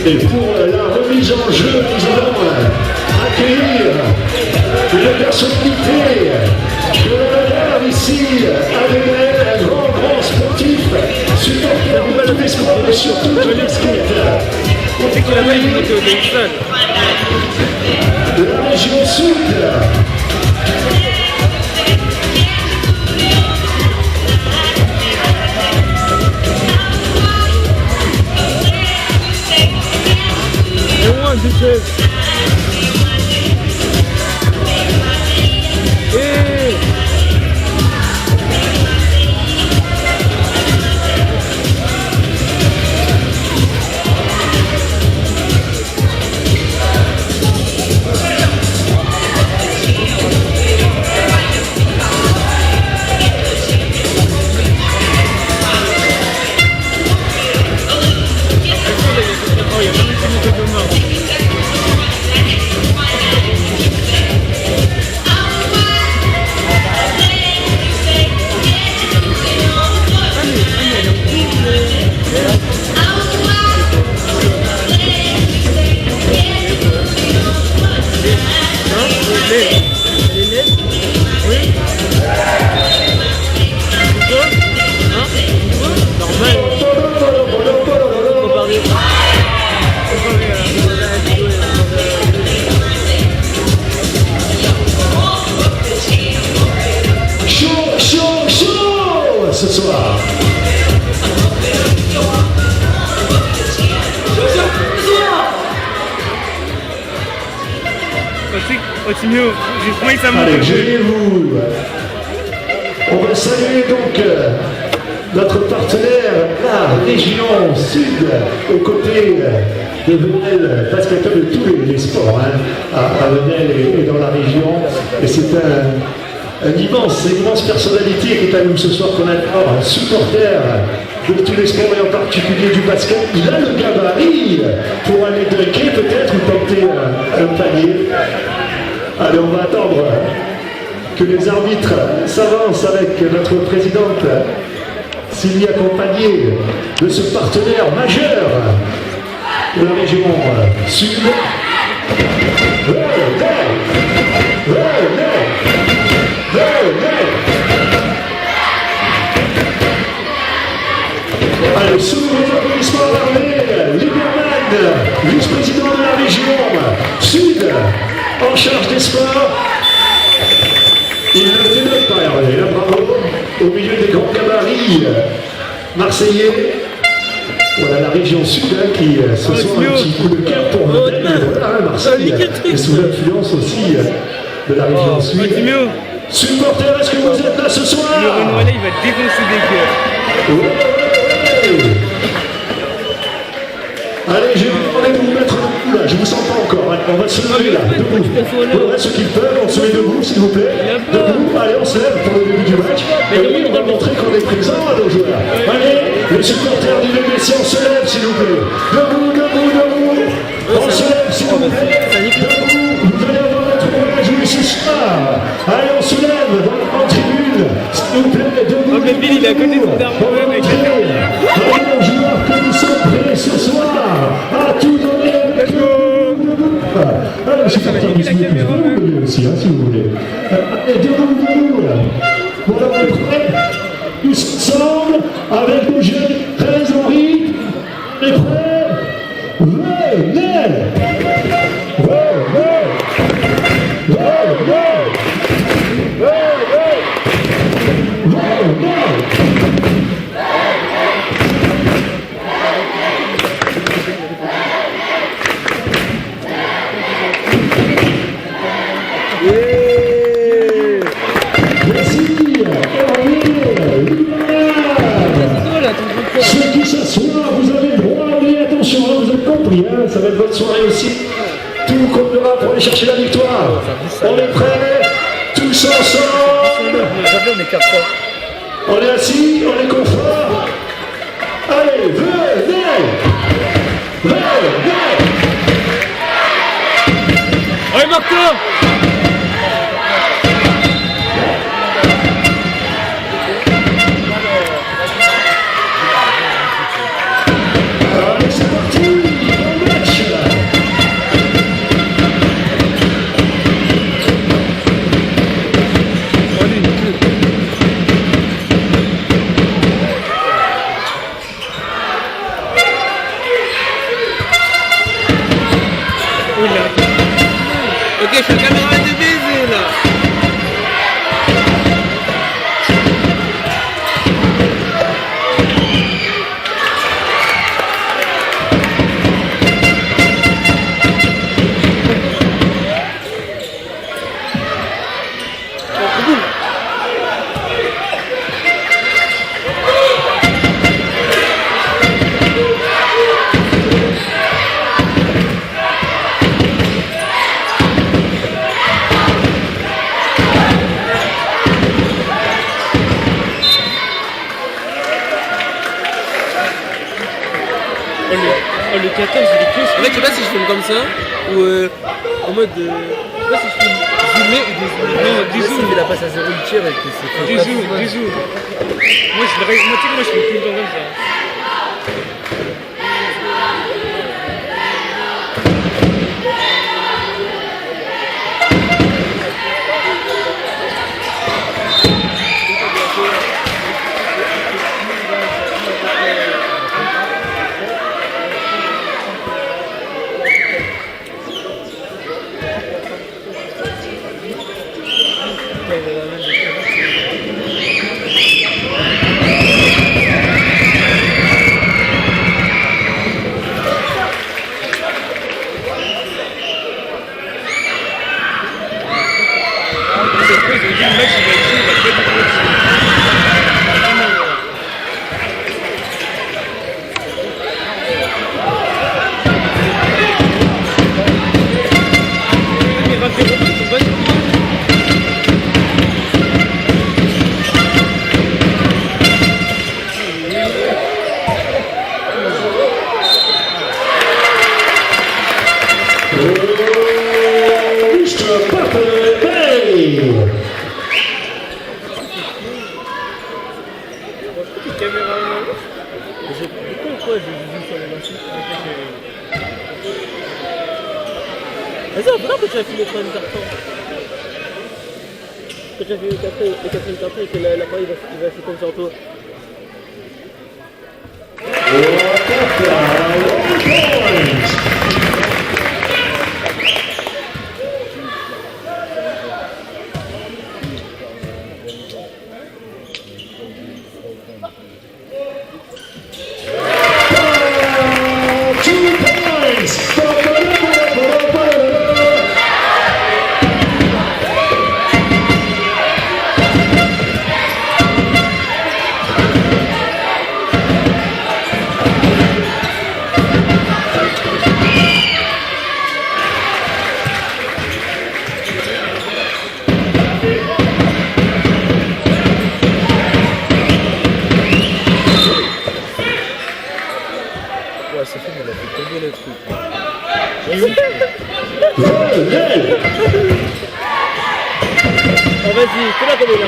Et pour la remise en jeu, nous allons accueillir une personnalité de l'honneur ici, avec un grand sportif, supporter de tous les sports et surtout de basket. On sait qu'il a pas une moto de seul. De la région sud. Ce soir. Allez, gênez-vous. On va saluer donc notre partenaire, la région sud, aux côtés de Venelle, basketteur de tous les sports, hein, à Venelle et dans la région. Et c'est une immense personnalité qui est à nous ce soir qu'on adore, un supporter de tous les sports et en particulier du basket. Il a le gabarit pour aller dunker peut-être ou tenter un panier. Allez, on va attendre que les arbitres s'avancent avec notre présidente Sylvie, accompagnée de ce partenaire majeur de la région sud. Allez, sous vos applaudissements à Lieberman, vice-président de la région sud, en charge des sports. Il ne dénote pas Hervé, là, bravo, au milieu des grands gabarits marseillais. Voilà la région sud qui ce soir un petit coup de cœur pour Marseille et sous l'influence aussi de la région sud. Supporters, est-ce que vous êtes là ce soir? Le Renouvelé, il va défoncer des cœurs. Allez, j'ai demandé de vous mettre debout là, je vous sens pas encore, hein. On va se lever là, debout. Pour ceux qui peuvent, on se met debout s'il vous plaît. Debout, allez, on se lève pour le début du match. Et oui, on va montrer qu'on est présent à nos joueurs. Allez, les supporters du LBC, on se lève s'il vous plaît. Debout. On se lève s'il vous plaît. Debout, vous allez avoir votre hommage ce soir. Allez, on se lève en tribune, s'il vous plaît, debout. Oh, mais Bill, il est à côté de son daron même avec la carrière. Allez, aux joueurs que nous sommes prêts ce soir à tout donner avec nous. Allez, supporters du SMIC, vous pouvez aussi, hein, si vous voulez. Allez, debout. Voilà, on est prêts. Tous ensemble, avec nos jeunes, très en rythme. On est prêts. Venez. Ceux qui s'assoient, vous avez le droit, mais attention, vous avez compris, hein, ça va être votre soirée aussi. Tout comme le rap pour aller chercher la victoire. On est prêts, tous ensemble. On est assis, on est confort. Allez, venez. Allez, Martin. Allez, c'est parti. 14, il est close. En fait, je sais pas si je filme comme ça ou en mode. Je sais pas si je filme zoomé ou dézoomé. Non, du zoom. Il a passe à 0, il tire et que c'est Du zoom, du zoom. Moi, tu sais que moi, je fais tout le temps comme ça. Vas-y, pourquoi tu as filmé le troisième carton? Quand tu as filmé le quatrième carton et que l'appareil va se comme sur toi. Ouais, c'est fait, mais il a fait tomber le truc. Oh, vas-y, fais-la comme il a.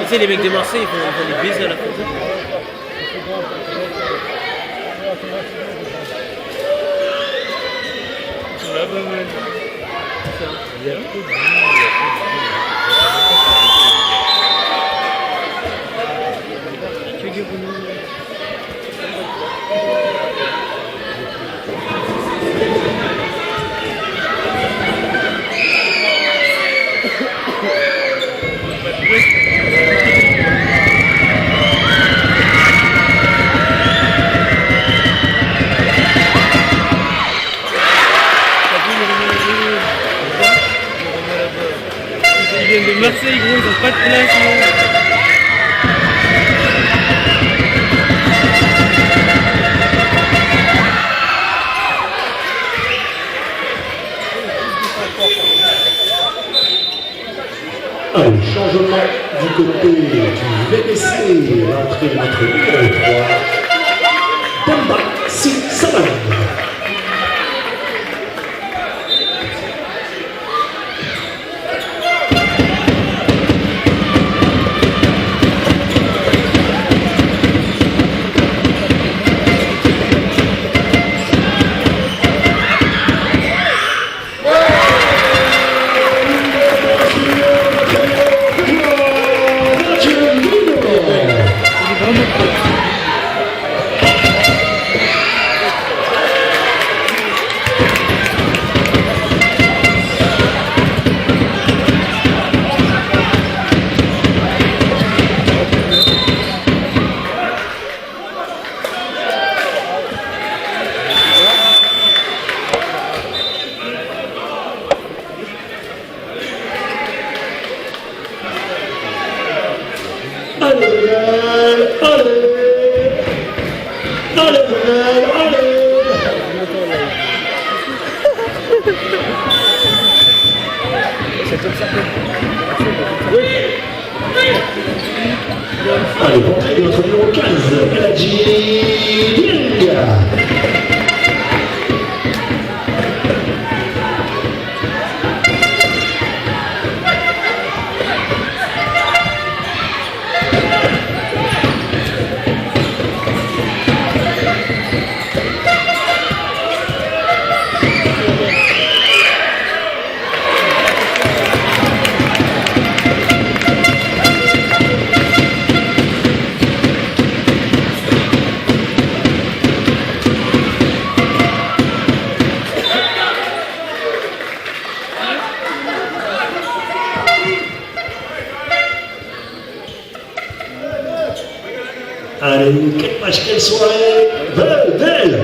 Tu sais, les mecs de Marseille, ils font des baiser à la fin. Ils viennent de Marseille, gros, ils ont pas de place. Un changement du côté du VBC, l'entrée de notre numéro 3, Demba Savane. allez. Allez, Venelle, allez. C'est comme ça que... Allez, portrait de notre numéro 15, Eladji Dieng. Allez, quel match, quelle soirée. Belle.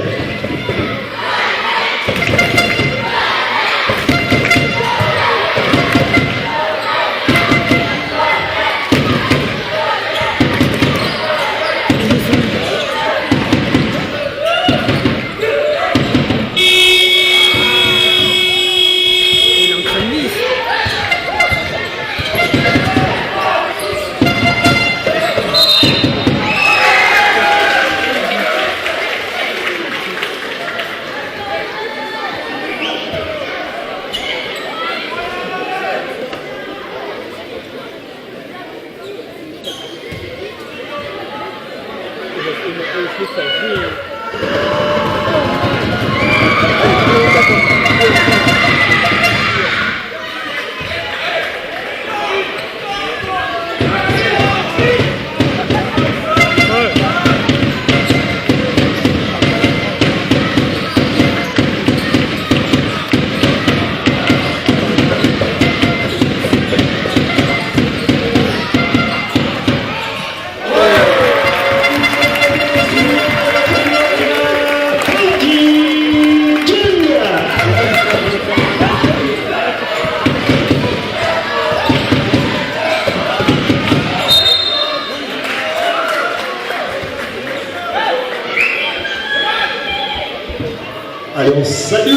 Allez, on salue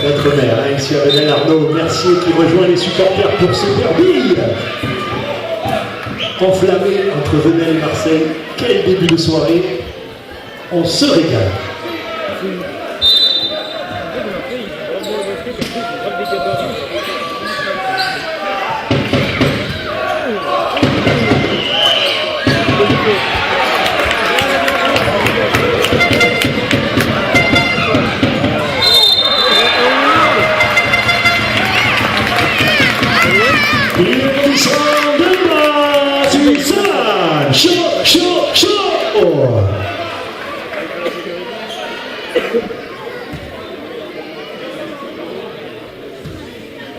notre maire, ici à Venelle Arnaud Mercier qui rejoint les supporters pour ce derby enflammé entre Venelle et Marseille. Quel début de soirée, on se régale. Chaud.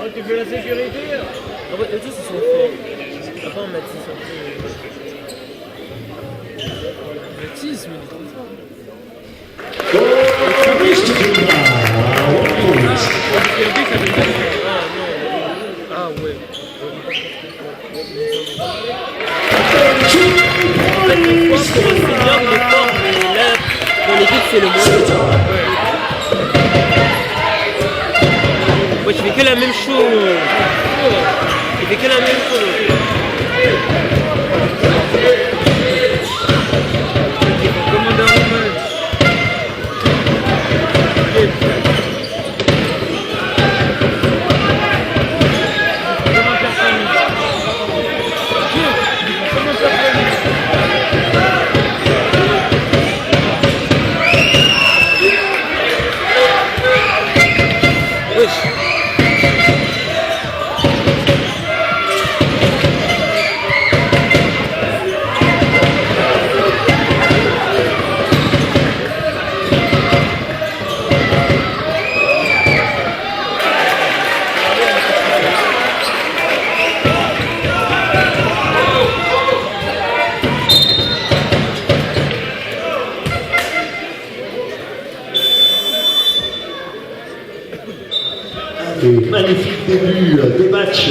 Oh, tu veux la sécurité? En fait, les tous ils sont forts. Après, on Mathis, un peu. Mathis, mais il est trop fort. Ah ouais. C'est bien, il est fort, mais là, dans l'équipe, c'est le moins. Moi, je fais que la même chose. Je fais que la même chose. Commandant Romain. Et magnifique début de match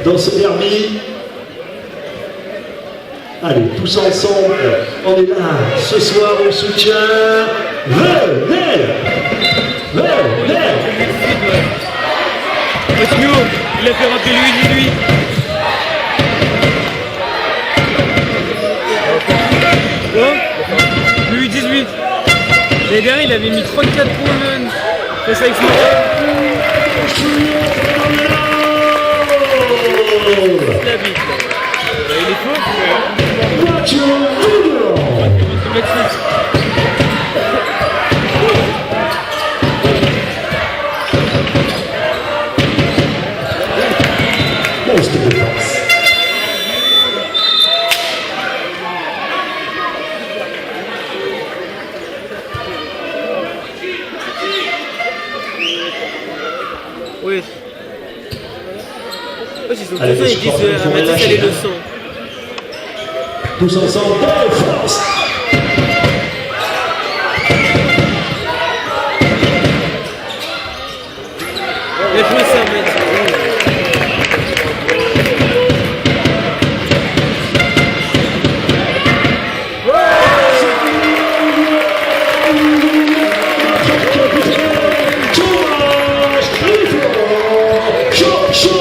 dans ce derby. Allez, tous ensemble, on est là ce soir au soutien. Venez. Osmio, il a fait rentrer lui 18. Quoi Lui 18. L'année dernière, il avait mis 34 points jeunes. Face avec son la bite. Il est fort. Mathématiques. Monstre de force. Oui. Ils sont tous Allez, ils disent faut Mathis, relâcher, elle est hein. le sang. Tous ensemble, de force. Il a joué ça, Mathis. Chaud.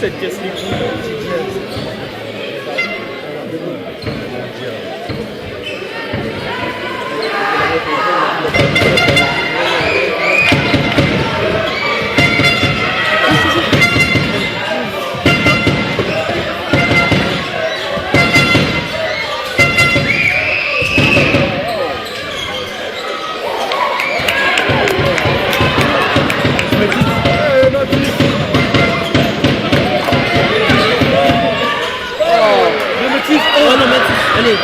Ça te casse les couilles. Oh non, Mathis, allez.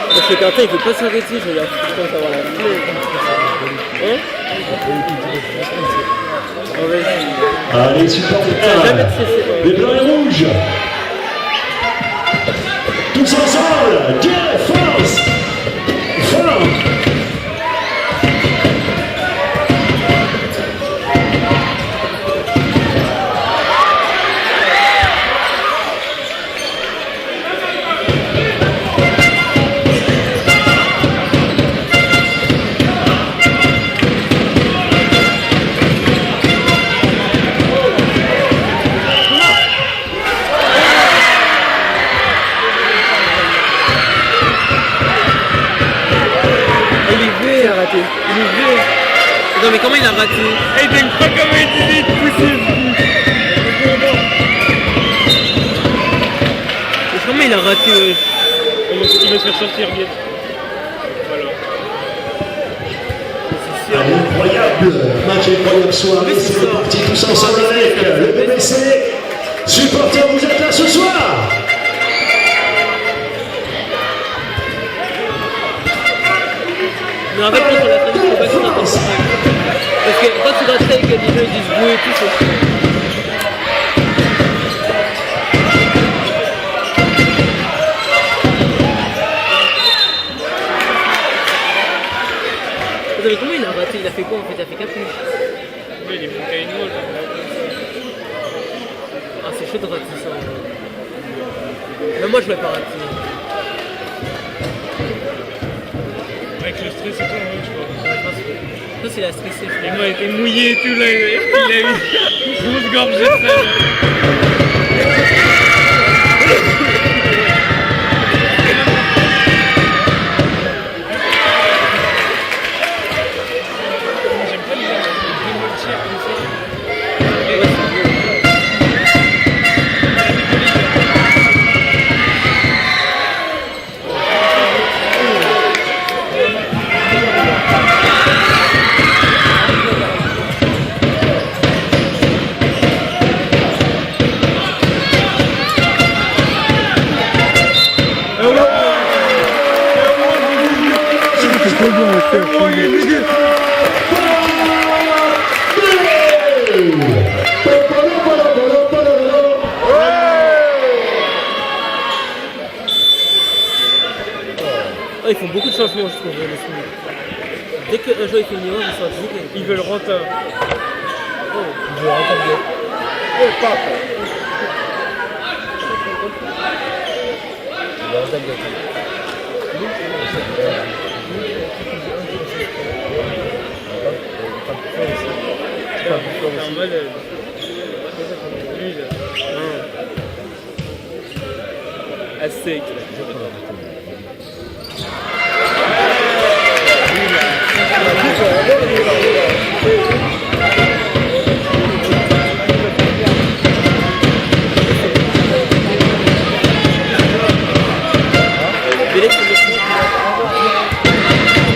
Parce que Quentin il veut pas s'arrêter, je regarde, je pense avoir la flemme. Hein? Oh, vas-y. Allez, supporters, les blancs et rouges. Tous ensemble, défense. Fin. Il est vieux. Non mais comment il a raté? Il t'aime pas comme il dit possible. Mais comment il a raté wesh? Il va se faire sortir bien. Voilà. Incroyable match, incroyable soirée. C'est reparti tous ensemble avec le BBC. Supporters, vous êtes là ce soir. Mais en fait, contre la famille, il faut pas que n'importe quoi. Parce que quand tu rates avec les gens, ils disent bouh et tout, c'est chiant. Attends, mais comment il a raté? Il a fait quoi en fait? Il a fait 4 minutes. Ouais, il est monté à une wall. Ah, c'est chaud de rater ça. Même moi, je l'aurais pas raté. Avec le stress et tout, ouais, je crois. Ouais, je pense que... Ça, c'est la stressée. Et moi, j'étais mouillé et tout là. Il a eu une grosse gorgée de ça. J'aime pas les démoltir comme ça. Ils font beaucoup de changements, je trouve, les Soumis. Dès qu'un joueur fait une erreur, ils sont intimidés. Ils veulent renta. Je vais rentrer. Oh, papa. Je vais rentrer. C'est en mode. Lui là. Assez. Bélec, c'est le coup.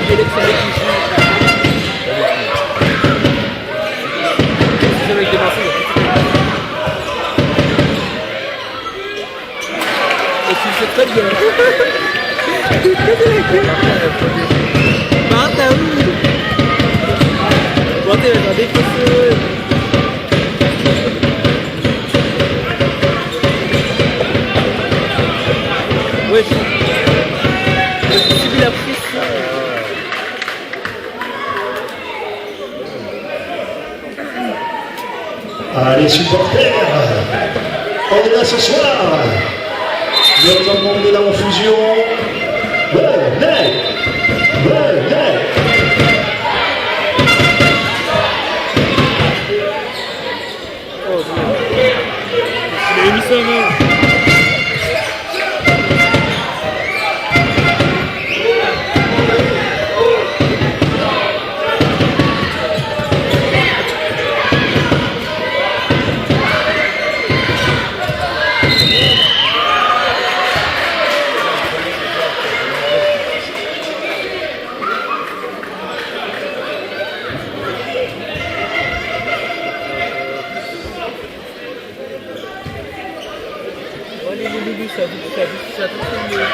Bélec, c'est le coup. C'est avec des morceaux. Et tu le fais très bien. Bah, t'as où? Bon, t'es dans des feux. Ouais, j'ai subi la pression. Allez, supporters, on est là ce soir. Notre monde de la confusion. Venez. Il a mis sa main. Allez, les loulous, ça tout mieux.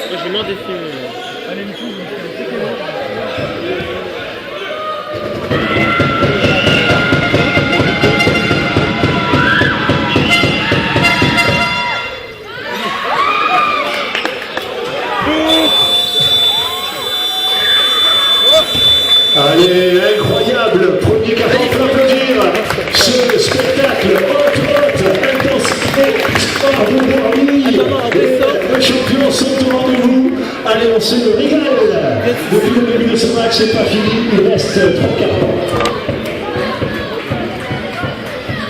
Moi, j'ai marre des films. Allez, une chose, Allez, incroyable, premier carton pour applaudir ce spectacle haute intensité, histoire de dormir. Les champions sont au rendez-vous. Allez, on se régale. Depuis le début de ce match, c'est pas fini, il reste 3 cartons.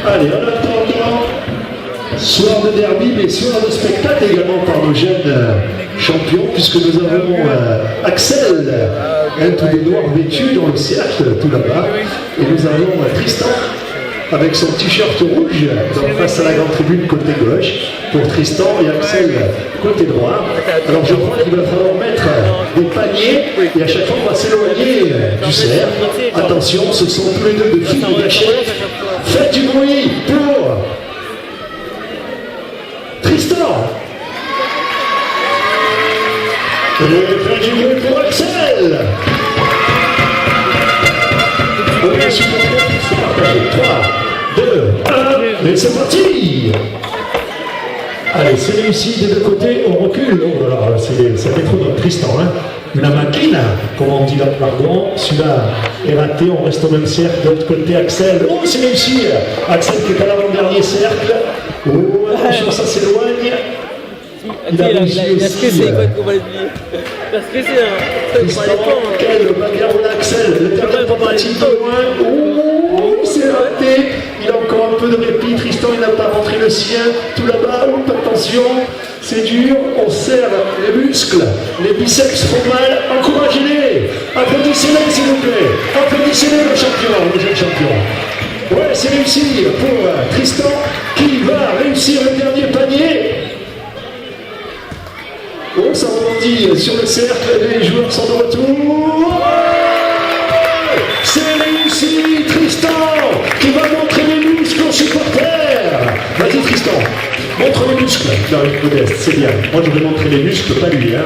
Allez, en attendant, soir de derby, mais soir de spectacle également par nos jeunes champions, puisque nous avons Axel, un tout de noir vêtu dans le cercle tout là-bas, et nous avons Tristan avec son t-shirt rouge donc face à la grande tribune côté gauche pour Tristan et Axel côté droit. Alors je crois qu'il va falloir mettre des paniers et à chaque fois on va s'éloigner du cercle. Attention, ce sont tous les deux de filles de gâchette. Faites du bruit pour Tristan. Et faites du bruit pour Axel. On est supporter Tristan. 3, 2, 1, et c'est parti. Allez, c'est réussi des deux côtés, on recule. Oh là là, c'était trop de Tristan, hein. Une machine, comme on dit dans le jargon, celui-là. est raté, on reste au même cercle, de l'autre côté Axel, oh c'est réussi, Axel qui est à l'avant-dernier cercle, oh attention ça s'éloigne, Il a stressé, quoi, qu'on va l'oublier. Il a stressé, hein. Il parlait pas, hein. Quel bagarre on a Axel, le dernier tentative de loin, oh c'est raté, il a encore un peu de répit, Tristan il n'a pas rentré le sien, tout là-bas, oh, attention, c'est dur, on serre les muscles, les biceps font mal, encouragez-les, applaudissez-les s'il vous plaît, applaudissez-les le champion, le jeune champion. Ouais, c'est réussi pour Tristan qui va réussir le dernier panier. Oh, ça rebondit sur le cercle, les joueurs sont de retour. C'est réussi, Tristan qui va montrer les muscles aux supporters. Vas-y Tristan, montre les muscles. Non, modeste, c'est bien. Moi je vais montrer les muscles, pas lui. Hein.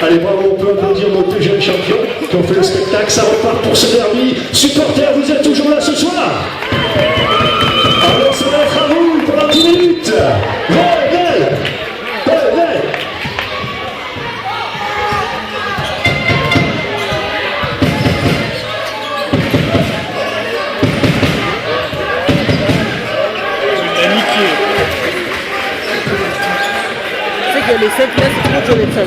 Allez, bravo, on peut applaudir nos deux jeunes champions qui ont fait le spectacle. Ça repart pour ce derby. Supporters, vous êtes toujours là ce soir. Alors ça va être à vous pendant 10 minutes. Belle. Les 5 là, c'est trop dur les 5 là.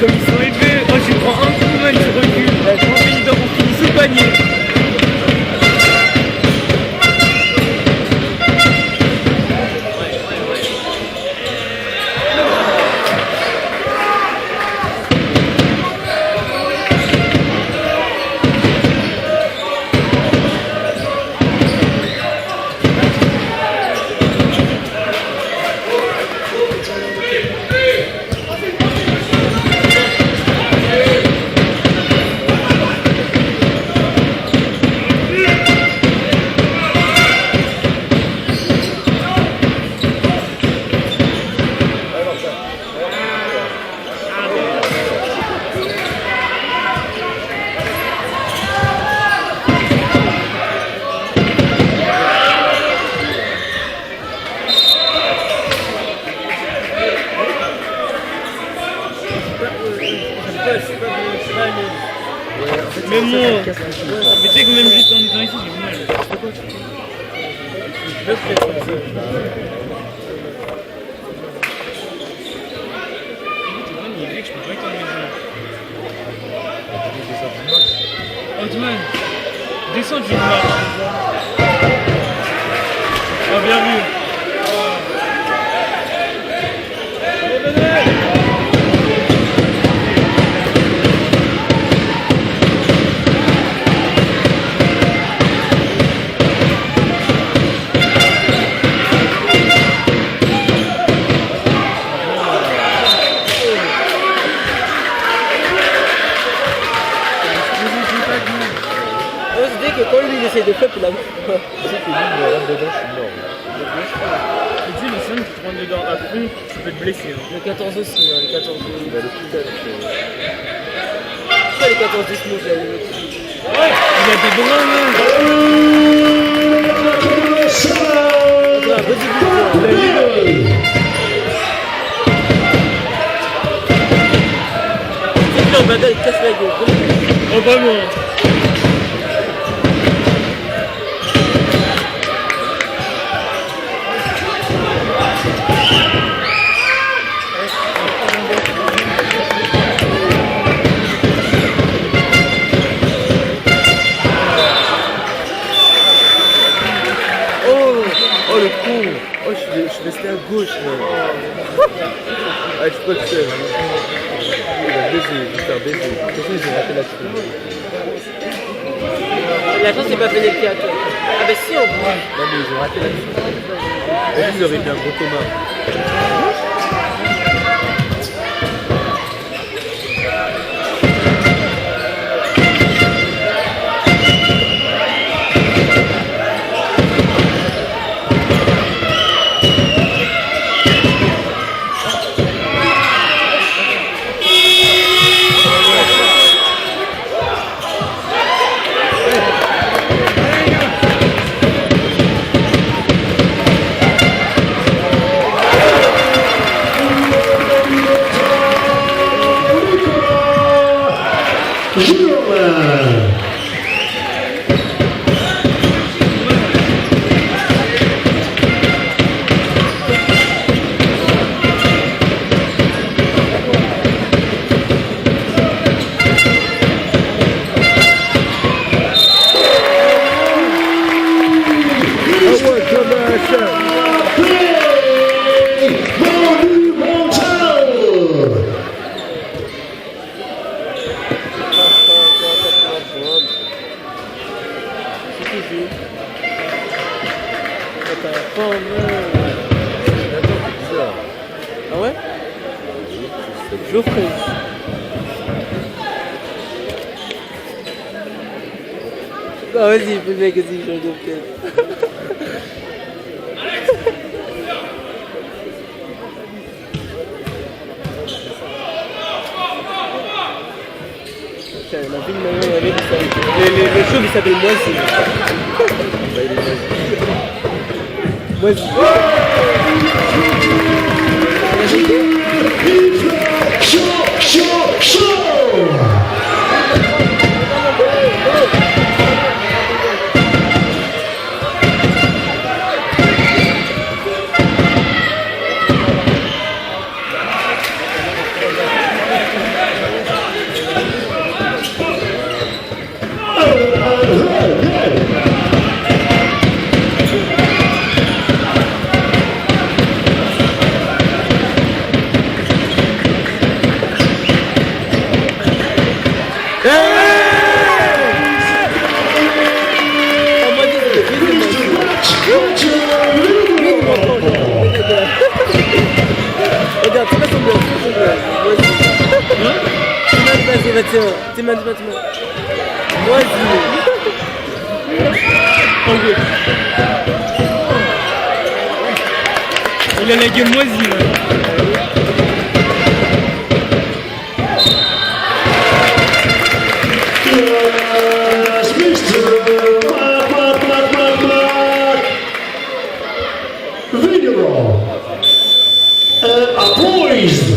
Comme ils sont épais, moi tu prends un coup, man, tu recules. 30 minutes d'or, on finit sous le panier. Même moi, mais tu sais que même juste en étant ici, j'ai du mal. Je peux pas être en maison. Otman, descends d'une marche. Ah, bien vu. Que quand lui il essaie de flop, il a. Tu sais que lui, il rentre dedans, je suis mort. Et tu sais, le son qui te rentre dedans à fond, tu peux te blesser. Le 14 aussi, hein, les 14 de. Il va l'hôpital. Pas les 14 de smooth là, les autres. Ouais, il a des bras, man. C'est bien, il casse la gueule. Oh, vraiment. Oh le con. Oh je suis resté à gauche là. Ah je peux le faire. Il va baiser, il va faire baiser. De toute façon ils ont raté la tribune. La chance c'est pas pénalité à toi. Ah bah si on voit. Non mais ils ont raté la tribune. Ils auraient mis un gros Thomas. Geoffrey. Non, vas-y, fais le mec, vas-y, change de tête. Tiens, la ville maintenant, avec le show il s'appelle Moisy. Bah, il est Moisy. Chaud, chaud, chaud. Regarde, c'est pas son bleu, c'est son bleu. Vas-y, t'es mal. Vas-y. Il a la gueule moisie là. Yes, Mr. Vigneron. Poised.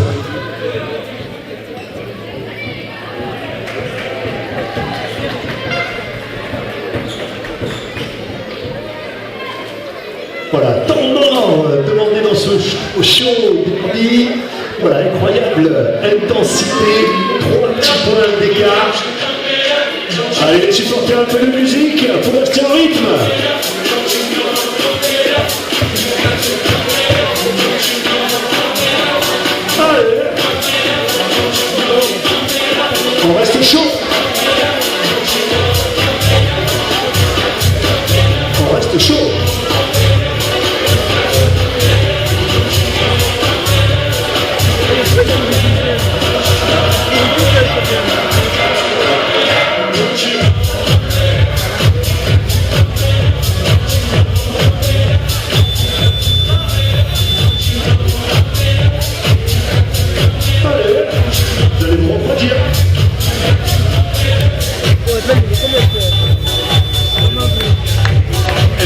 Voilà, tendance demandé dans ce show derby. Voilà, incroyable intensité, 3 petits points d'écart. Allez, les supporters, un peu de musique pour rester en rythme. Allez, on reste chaud. On reste chaud.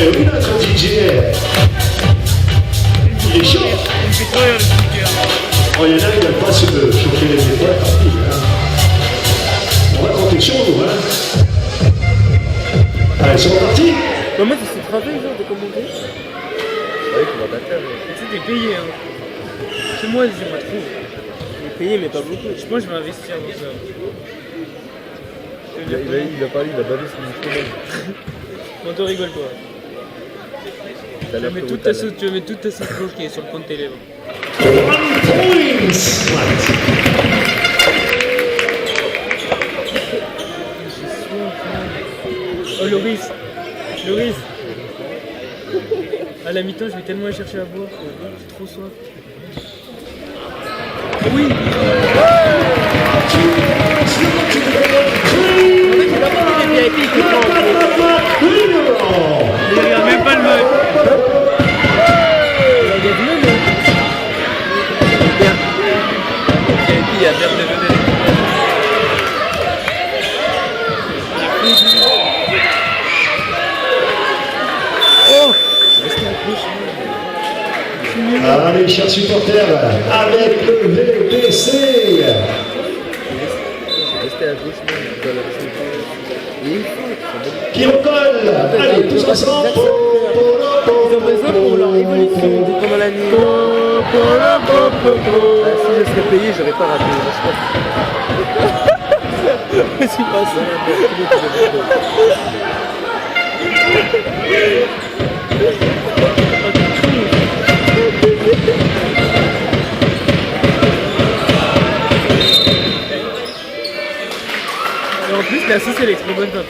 Et oui, notre DJ, il est chaud. Il me fait trop rire le speaker. Oh, il y en a qui n'aiment pas se chauffer les épaules, tant pis, hein. On va compter chaud, nous, hein. Allez, c'est reparti. Bah, moi, tu sais travailler, genre, de commenter. Ouais, tu vas battre. Tu sais, t'es payé hein. Chez moi, j'aimerais trop. Il est payé, mais pas beaucoup. Je pense que je vais investir dans ça. Il a parlé, il a bavé son micro. Bon, toi, rigole-toi. Tu vas mettre toute ta sauce bloquée sur le compte télé. 1 point. Oh, Loris. À la mi-temps, je vais tellement aller chercher à boire. J'ai trop soif. Oui. Il regarde même pas le mode. Il y a merde de venir. Allez, chers supporters, avec le VPC. Restez à gauche, mais dans la Qui recolle. Allez, tous ensemble. Ils ont besoin pour leur évolution pendant la nuit. Si je serais payé, j'aurais pas raté. C'est pas ça. Et en plus, la sauce, elle est trop bonne, papa.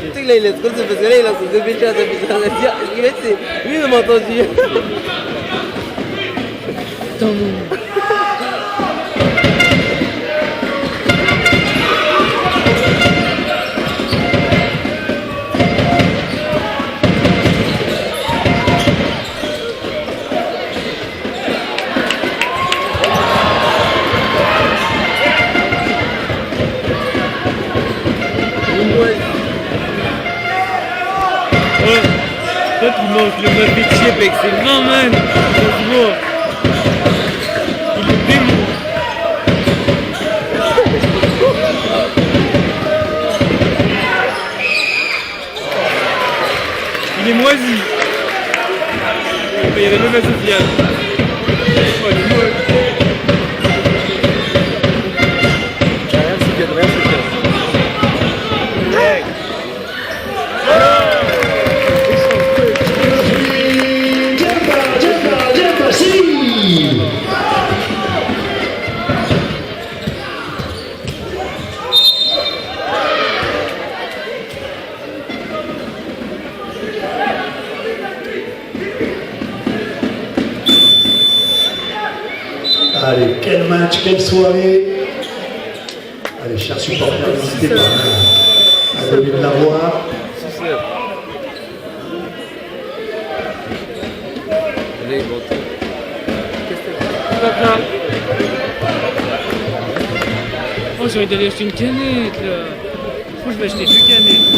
Tu sais que là, il est trop parce que là, il a son dépêché à sa bizarre à dire. Ce qu'il fait, c'est. Lui, il m'a entendu. m'a fait chier avec ses mains, man. Franchement. Il est démon. Il est moisi. Il y avait même à Sofiane. Oh, il est moisi. Rien, c'est bien, rien, c'est bien. Allez, quel match, quelle soirée. Allez, chers supporters, n'hésitez pas à donner de la voix. Allez, bon. Papa. Oh, j'ai envie d'aller acheter une canette là. Je vais acheter 2 canettes.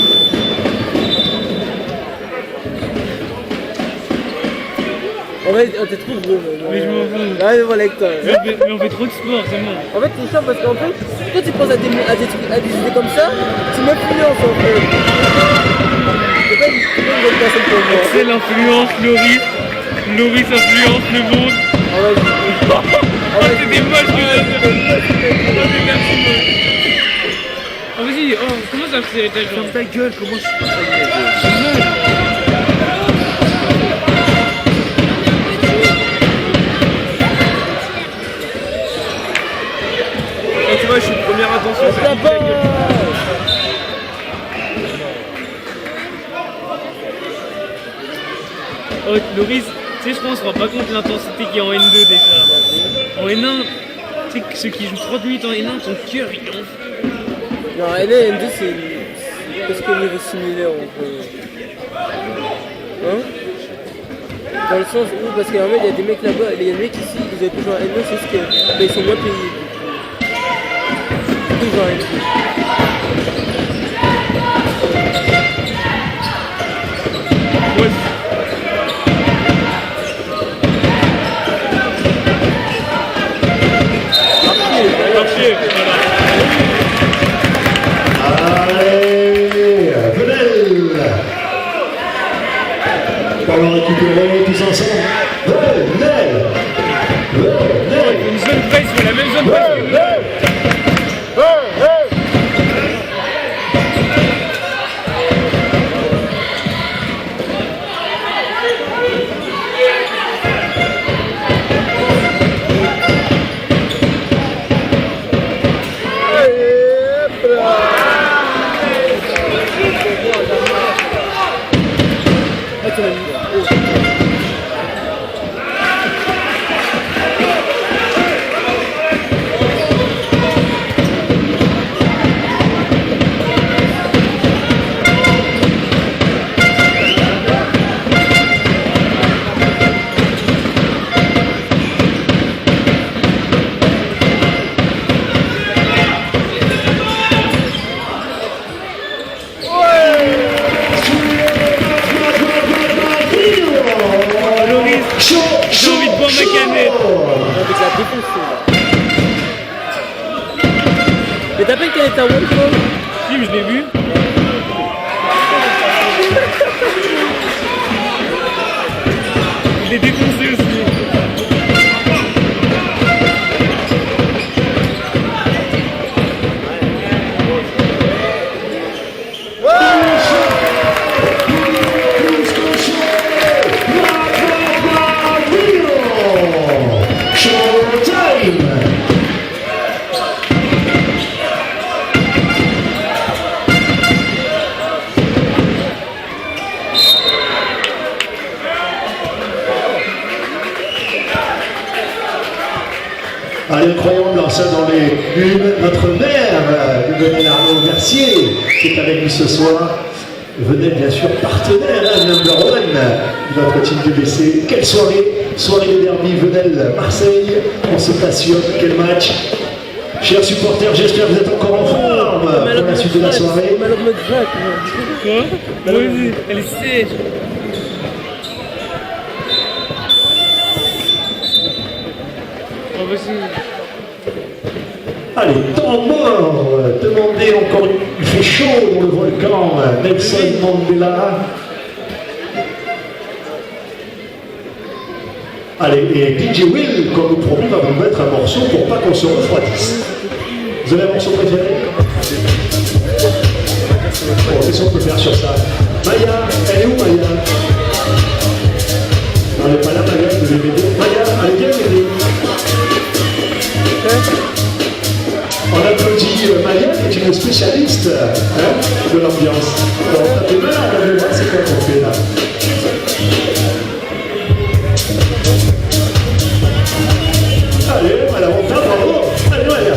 En fait, t'es trop gros. Mais je m'en fous. Ouais, voilà avec toi. Mais on fait trop de sport, c'est bon. En fait, c'est chiant parce qu'en fait, quand tu penses à des idées comme ça, tu m'influences en fait. C'est pas une bonne personne pour moi. C'est l'influence, Loris. Loris influence le monde. Ah ouais, Oh, c'était moche, je merci moche. Oh, vas-y, oh, comment ça fait ta jambe? Ta gueule, comment je suis pas tu vois, je suis première attention. c'est ta gueule. Oh, Loris, tu sais, je pense qu'on se rend pas compte de l'intensité qu'il y a en N2 déjà. En N1, tu sais que ceux qui jouent 30 minutes en N1, ton cœur il est en feu. Non, N1 et N2, c'est presque un niveau similaire entre. Hein? Dans le sens où, parce qu'en fait, il y a des mecs là-bas, il y a des mecs ici, ils ont toujours un N2, c'est ce que. Mais ils sont moins payés. Toujours un N2. Ouais. Marché, voilà. Allez, Venelle. Ballon récupéré, tous ensemble. Venelle. Venelle. Une zone presse, la même zone presse que nous. J'ai envie de boire ma canette. Avec la défonce là. Mais t'as pas une canette à One quoi? Si, mais je l'ai vu. Il est défoncé aussi. Allez, incroyable, ça dans les unes. Notre maire, Venelle Arnaud Mercier, qui est avec nous ce soir. Venelle, bien sûr, partenaire, number one de notre team DBC. Quelle soirée! Soirée de derby Venelle-Marseille. On se passionne. Quel match! Chers supporters, j'espère que vous êtes encore en forme pour la suite de la soirée. Quoi? Oui, elle est sèche. possible. Allez, temps mort, demandez encore, il fait chaud dans le volcan, Nelson Mandela. Allez, et DJ Will, comme nous promis, va vous mettre un morceau pour pas qu'on se refroidisse. Vous avez un morceau préféré? Bon, qu'est-ce qu'on peut faire sur ça? Maya, elle est où Maya? Elle n'est pas là, Maya, je vais m'aider. Maya, allez, viens m'aider. On applaudit Maya, qui est une spécialiste de l'ambiance. Bon, t'as fait mal, on va voir c'est quoi qu'on fait là. Allez, voilà, on tape, bravo. Allez, Maya.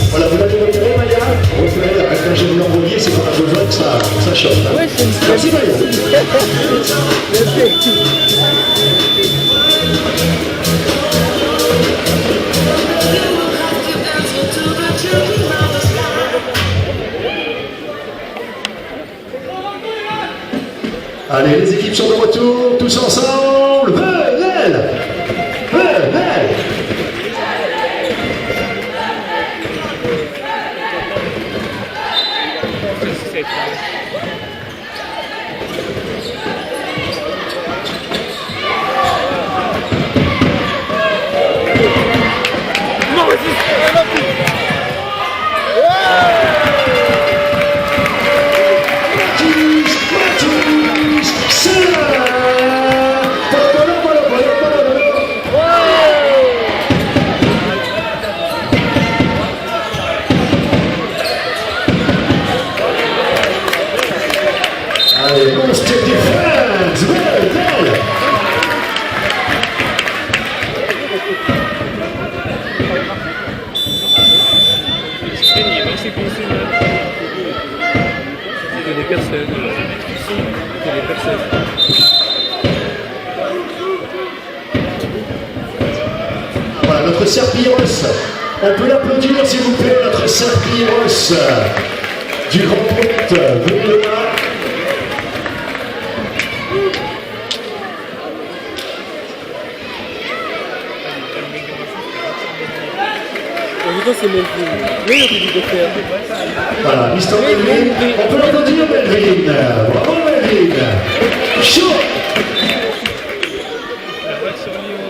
Voilà, vous l'avez repéré, Maya? Repéré, quand je vais vous l'envoyer, c'est qu'on a besoin que ça choque. Hein. Ouais, c'est une Merci, Maya. Allez, les équipes sont de retour, tous ensemble. Venez! Venez! Allez, Monster Defense! Venez! C'est fini, dans ces consignes. C'est des personnes. C'est des personnes. Voilà, notre Serpiros. On peut l'applaudir, s'il vous plaît, notre Serpiros du Grand Pointe. Venez là. En même temps, c'est Melvin. Oui, on peut dire de faire. Voilà, Mister Melvin. On peut l'applaudir, Melvin. Bravo, Melvin. Chaud. La balle sur Lyon.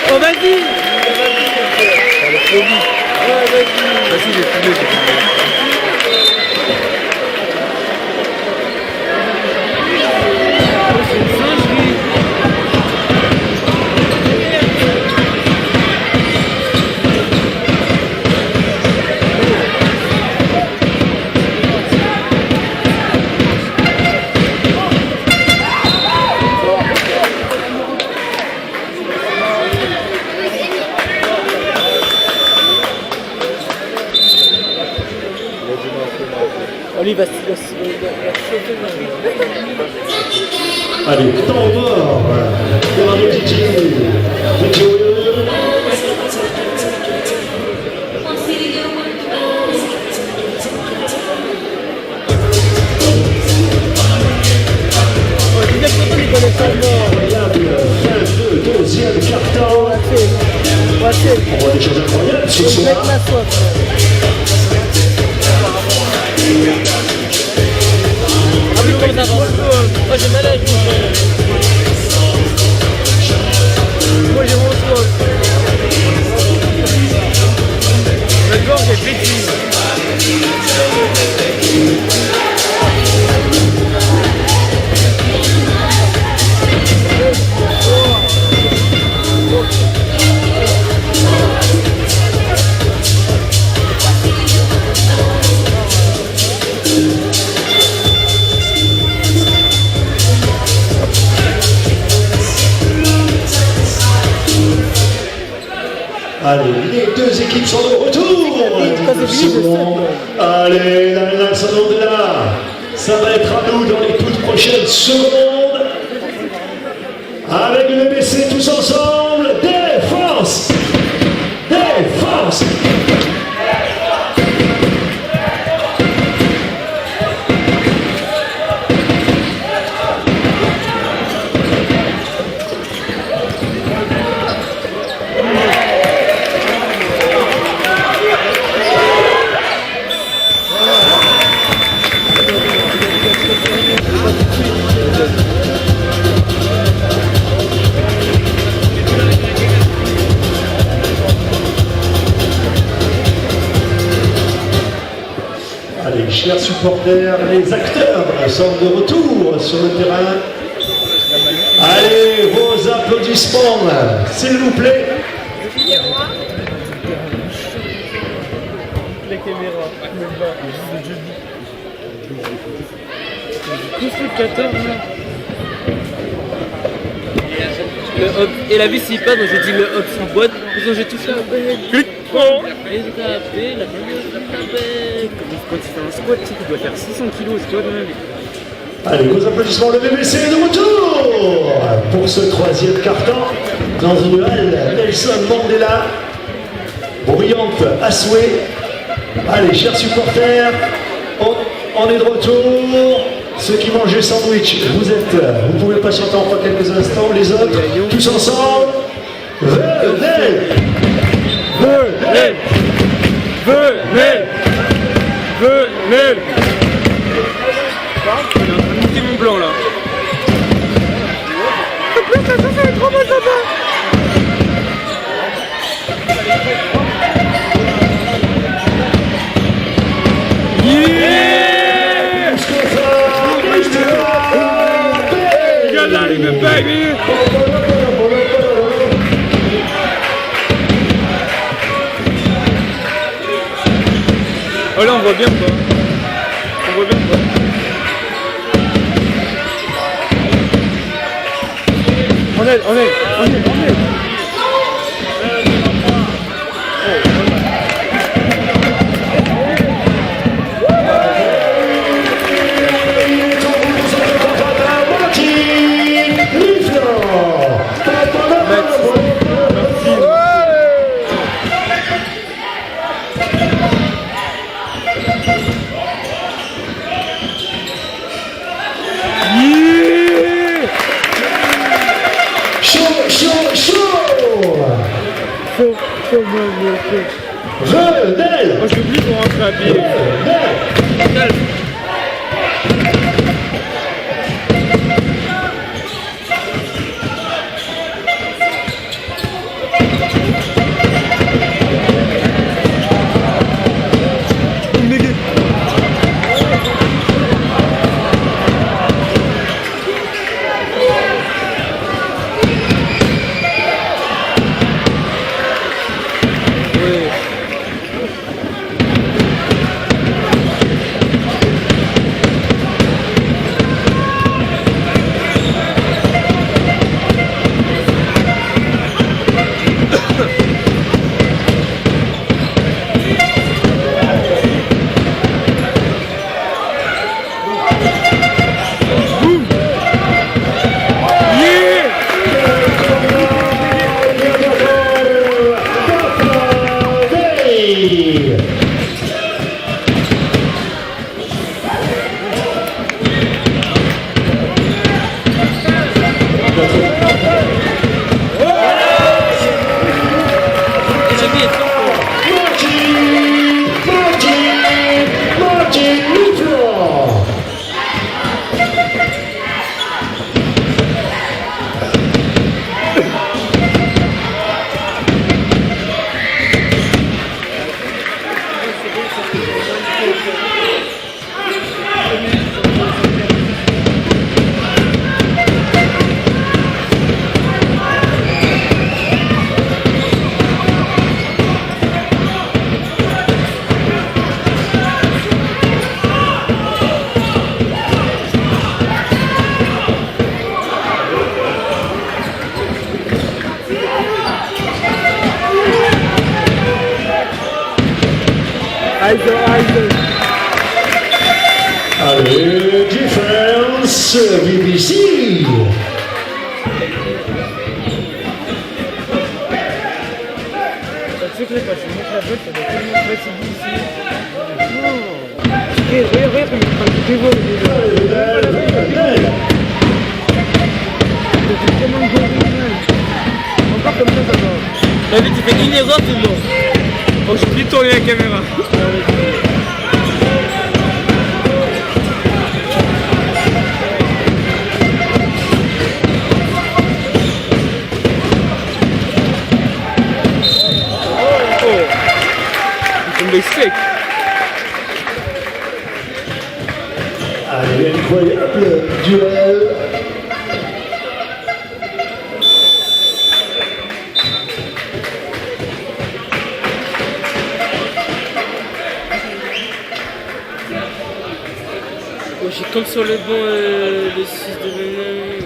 Oh, vas-y! Vas-y, j'ai filmé. C'est une singerie. Lui, il va sauter dans Allez, temps mort. Demandez DJ. DJ Will. Michel. On voit des choses incroyables ce Mec, soir. la soif. Ah oui, comment ça va? Moi, j'ai mal à la joue. Moi j'ai mon soif. La gorge est pétille. Allez, les deux équipes sont de retour. Allez, la seconde est là. Ça va être à nous dans les toutes prochaines secondes. Avec le BC tous ensemble. Défense! Défense! Allez, chers supporters, les acteurs sont de retour sur le terrain. Allez, vos applaudissements, s'il vous plaît. La caméra, même pas. Tous le 14 là. Le hop. Et la vis, il passe, donc j'ai dit le hop sans boîte. Ils ont j'ai tout fait avec. Clic. Les tapés, la tapée. Comme quand tu fais un squat, tu sais, tu dois faire 600 kilos, c'est quoi de même. Allez, vos applaudissements, le BBC est de retour pour ce troisième quart-temps dans une halle Nelson Mandela, bruyante à souhait. Allez, chers supporters, on est de retour. Ceux qui mangent des sandwichs, vous pouvez patienter encore quelques instants. Les autres, tous ensemble. Venez! Venez! Venez! Venez! Il est en train de monter mon blanc là. Baby! Oh là on voit bien quoi. On voit bien quoi. On est. Venez! Moi je l'oublie pour rentrer à pied. Allez, défense, BBC. Tu sais que quand tu montes la botte, ça doit tellement fatiguer ici. Regarde comme il prend le pivot. C'est tellement de gorille. Encore comme ça va. T'as vu, tu fais une erreur, c'est bon. Oh, je vais tourner la caméra. Il est sec. Allez, incroyable duel. Oh, j'ai comme sur le banc le 6 de Venom.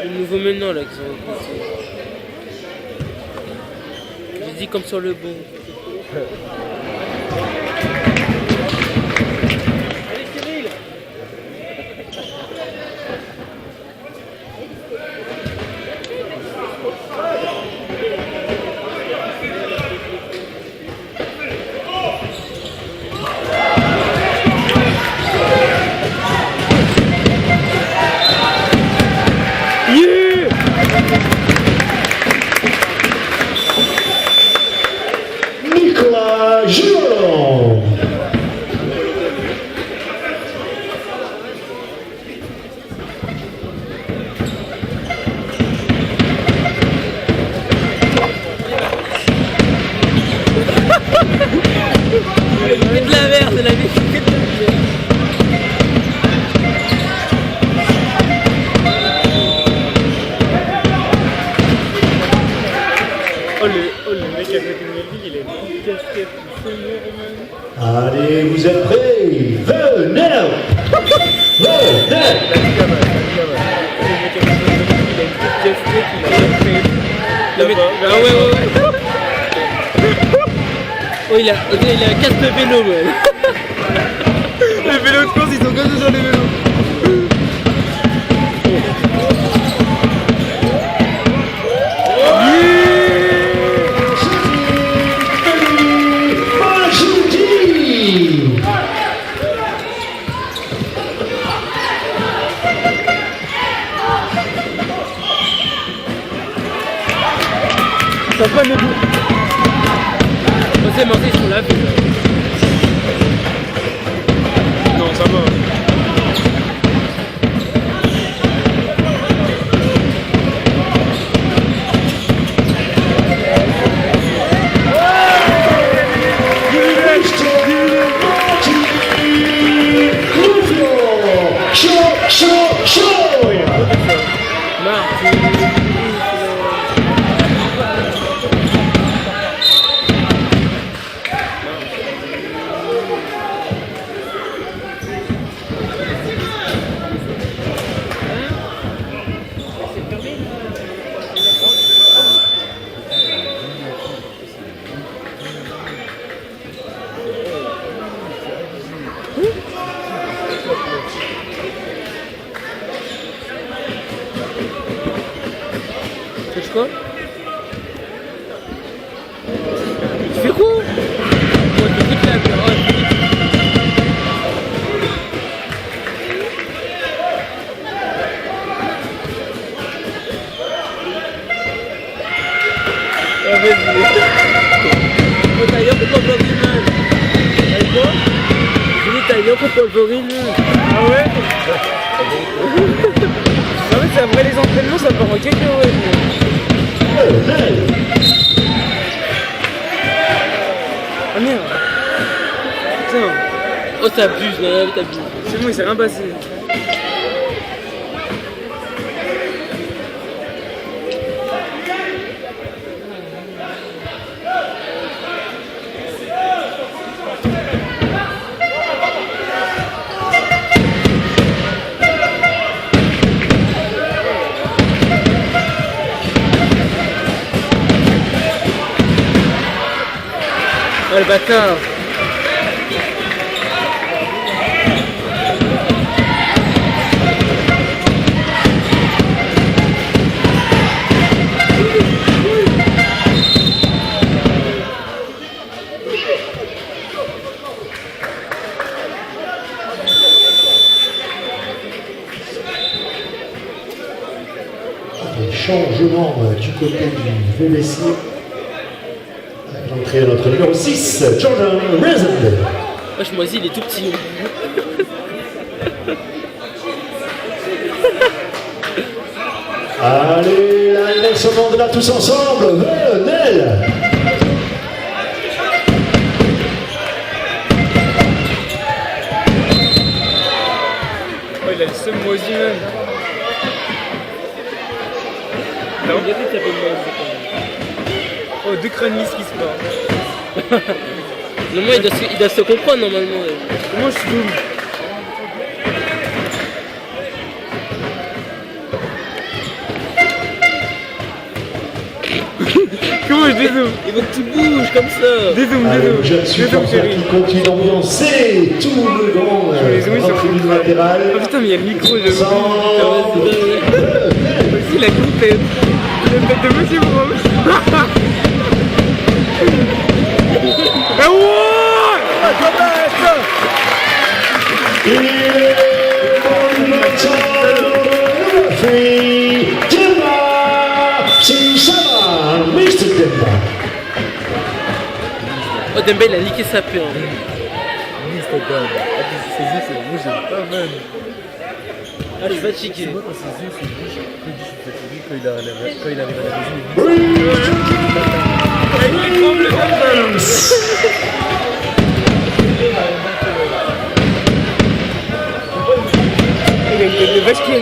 Le nouveau maintenant là qu'ils ont recruté. J'ai dit comme sur le banc. Allez Cyril. Nicolas Giraud. C'est de la merde, c'est la vie. C'est de la merde. Oh le mec avec une vie, il a une casquette, c'est énorme. Allez, vous êtes prêts? Venez! Venez! Ah ouais. Oh il a un casque de vélo man. Les vélos de course ils sont comme ça sur les vélos. Ça va pas le bout. C'est marqué sur la ville. Non, ça va. C'est quoi? Tu fais quoi? Moi je fais la caméra. Ah vas-y. Oh t'as rien contre Wolverine man. T'as quoi? J'ai dit t'as rien contre Wolverine man. Ah ouais? Ah ouais c'est après les entraînements ça part en cacahuète. Ah merde. Putain. Oh t'abuses, là, t'abuses. C'est bon, il s'est rien passé. le bâtard. Les changements du côté du VBC. Avec l'entrée de notre numéro 6, Jordan Rezend. Wesh, Moisy, il est tout petit. Allez, la laisse au monde là tous ensemble. Venel. Oh, il a le seum Moisy même. Non, il y a qui s'appelle Moisy. Oh, deux crânes qui se parlent. Normalement, il doit se comprendre normalement. Comment je zoome? Comment je dézoome? Il veut que tu bouges comme ça. Dézoome, Allez, je dézoome. suis Dézoome, chérie. qui continue d'ambiancer tout le grand les zoomer sur tribune le latérale. Oh putain, mais il y a le micro, je Sans- Aussi, il a une tête. Il a une tête de monsieur Brom. Ah ouais! Il est monumental, free, Demba, Simsama, Mr. Demba. Oh, Demba, il a niqué sa paix. Instagram. Ses yeux, c'est rouge, j'ai pas mal. Ah, je suis fatigué. Moi, quand ses yeux, c'est rouge, je suis fatigué quand il arrive à la maison. Il tremble comme ça. Il a une tête de vache qui aime.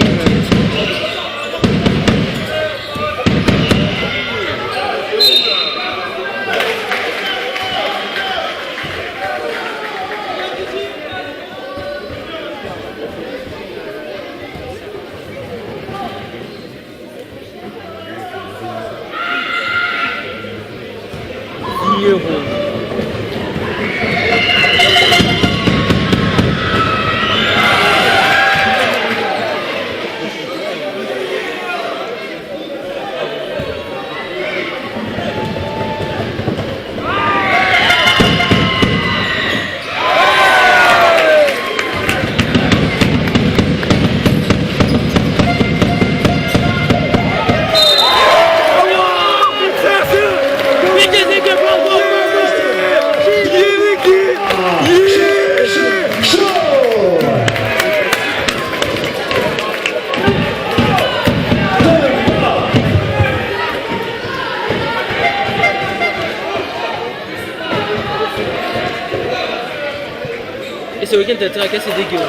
Et ce week-end, t'as intérêt à casser des gueules.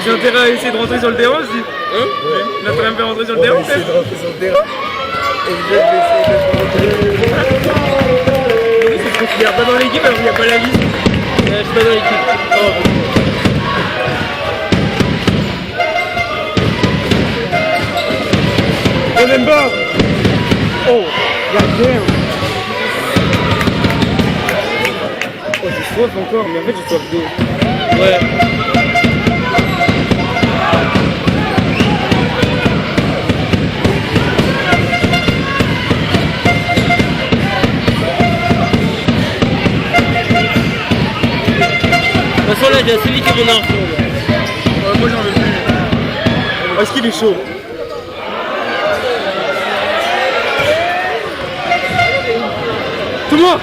J'ai intérêt à essayer de rentrer sur le terrain aussi. Hein? Il a intérêt à me faire rentrer sur le On va terrain. essayer de rentrer sur le terrain. Et je vais essayer de C'est parce qu'il n'y a pas dans l'équipe alors qu'il n'y a pas la liste. Je suis pas dans l'équipe. On aime pas. Oh, goddamn. Oh, j'ai soif encore, mais en fait j'ai soif d'eau. Ouais. De toute façon là, j'ai assez liqué mon argent. Moi j'en veux plus. Oh, est-ce qu'il est chaud? Tout moi.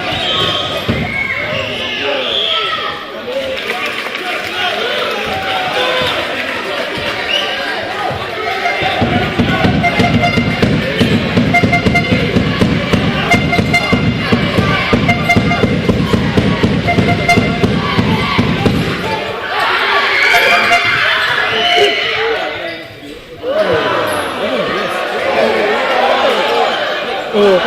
Oh.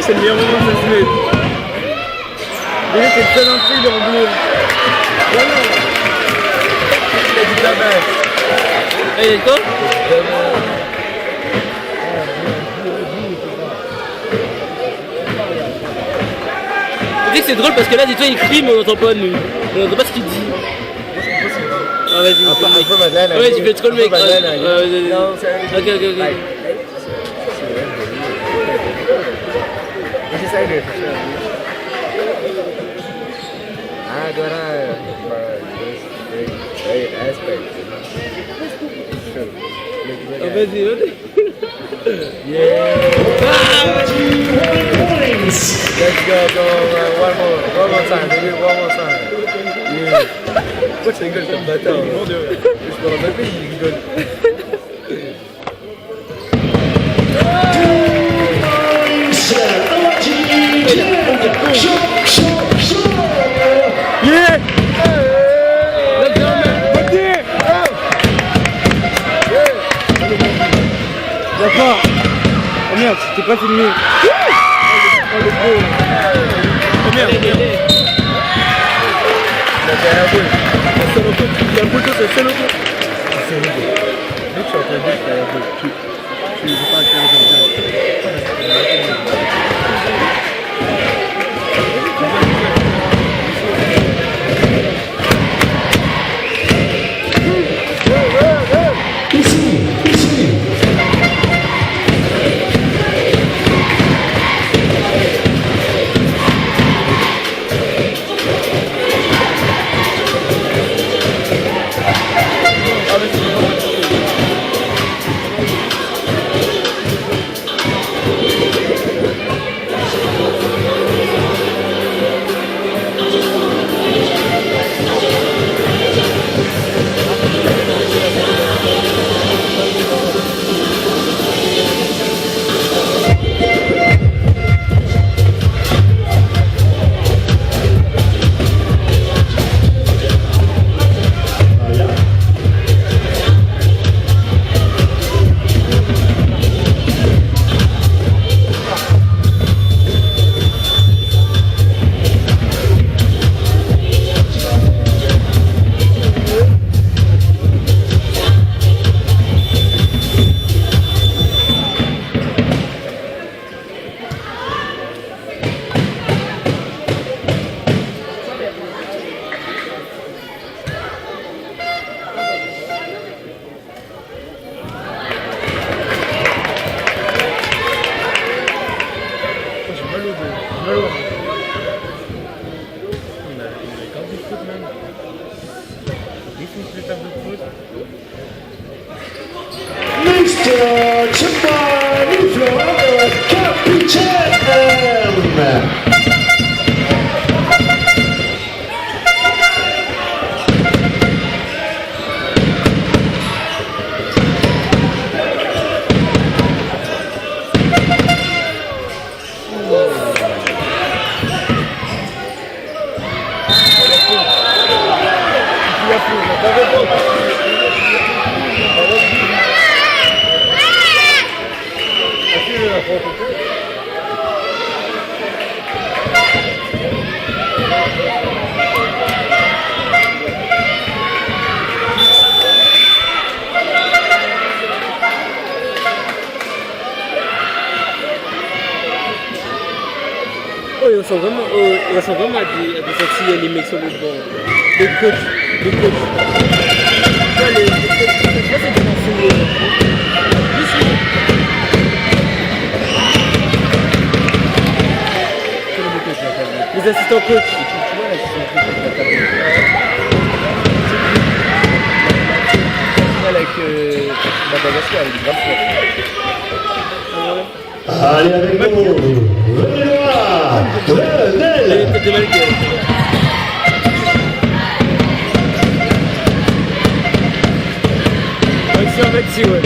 c'est le meilleur moment de la semaine. Déjà, c'est le seul intrigue en bleu. Voilà. Il a dit ta mère. Et il y a quoi? Tu sais que c'est drôle parce que là, dis-toi, il crie, mais on n'entend pas nous. On n'entend pas ce qu'il dit. Ah, vas-y. Un peu Madeleine. Ouais, tu fais trop le mec. Non, c'est Ok. Agora, aspect. Ah, vas-y. Yeah. Points. Let's go. One more time. Maybe one more time. Yeah. Pourquoi tu rigoles comme bâtard? Je me rappelle pas, il rigole. Yeah! D'accord. Oh merde, c'était pas filmé. Oh le beau. Oh merde. Il a fait un peu. Il y a un peu de c'est seul auto. C'est un peu. Je suis en train de dire qu'il y a un peu. Je ne veux pas faire comme ça. Ici. Mr. Chimani Florida, capitaine. Oh, ils ressemblent vraiment à des sorties animées sur le banc. Les coachs. Ouais, les coachs, c'est des enseignants. Les assistants coachs. Tu vois, l'assistant coach de la table. Avec Madagascar, avec des graves forts. Allez avec nous, venez voir, Les venez. têtes de Malguel. Maxi en maxi, ouais.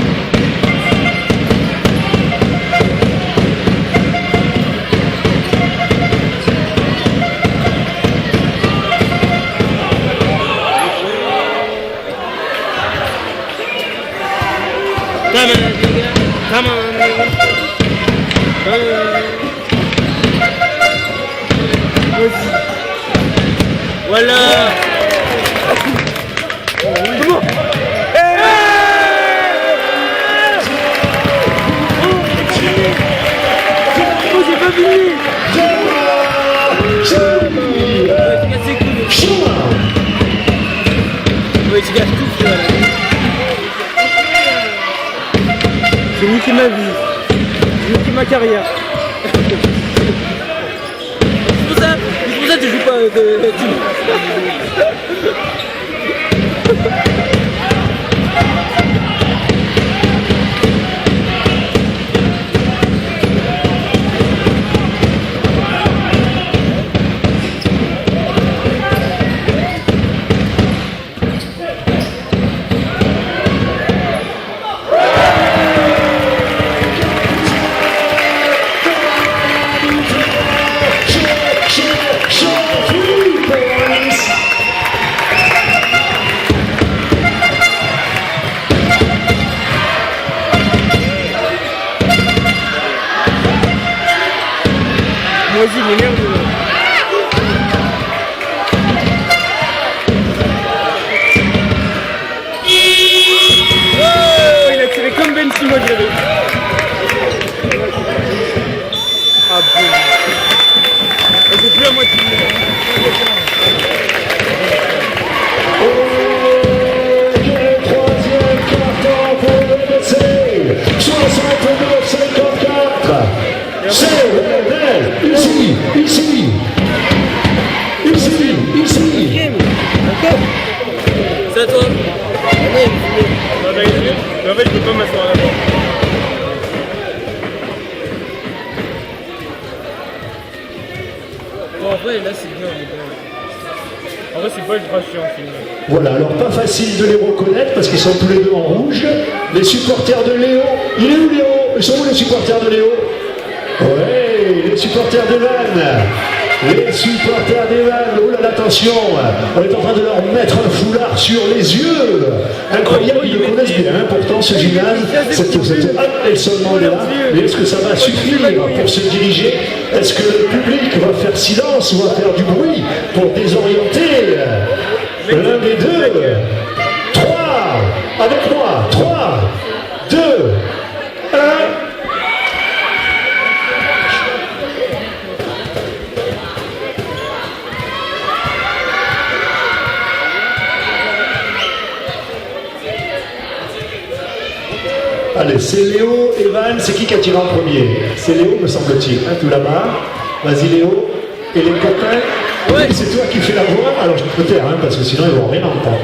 Come on, nigga. Come on, nigga. Come on. Voilà. Comment? Oh, j'ai pas fini. Ouais, tu gâches tout, tu vois, là. J'ai niqué ma vie. J'ai niqué ma carrière. C'est pour ça que je joue pas de team. Moi aussi, il m'énerve. Oh, il a tiré comme Ben Simon, je l'avais. Ah bon. C'est plus à moi de filmer. Troisième carton pour le BC. 69-54. C'est Lionel. Ici. C'est à toi. En fait, je peux pas m'asseoir là-bas. Bon, en vrai, là, c'est bien. En vrai, c'est pas ultra chiant en film. Voilà, alors pas facile de les reconnaître parce qu'ils sont tous les deux en rouge. Les supporters de Léo. Il est où Léo? Ils sont où les supporters de Léo? Ouais, les supporters d'Evan. Les supporters d'Evan. Oh là là, attention. On est en train de leur mettre un foulard sur les yeux. Incroyable, ils le connaissent bien. Hein, pourtant, ce gymnase, cette Nelson Mandela. Mais est-ce que ça va suffire pour se diriger? Est-ce que le public va faire silence ou va faire du bruit pour désorienter l'un des deux? 3, avec moi, 3, 2, 1. Allez, c'est Léo, Evan, c'est qui a tiré en premier? C'est Léo, me semble-t-il, hein, tout là-bas. Vas-y Léo, et les copains. Ouais, c'est toi qui fais la voix, alors je peux taire, hein, parce que sinon ils vont rien entendre.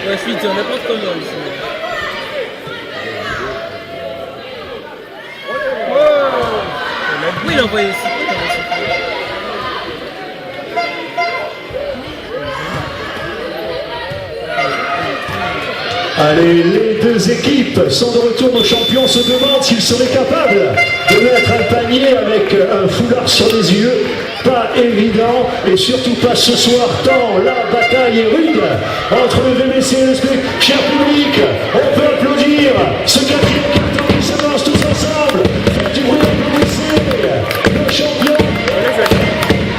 Ouais, suite, on n'importe comment ici. Oui, il a envoyé aussi. Allez, les deux équipes sont de retour. Nos champions se demandent s'ils seraient capables de mettre un panier avec un foulard sur les yeux. Pas évident, et surtout pas ce soir, tant la bataille est rude entre le VBC et le SPEC. Cher public, on peut applaudir ce quatrième carton qui s'avance tous ensemble. Faites du bruit, applaudissez le champion.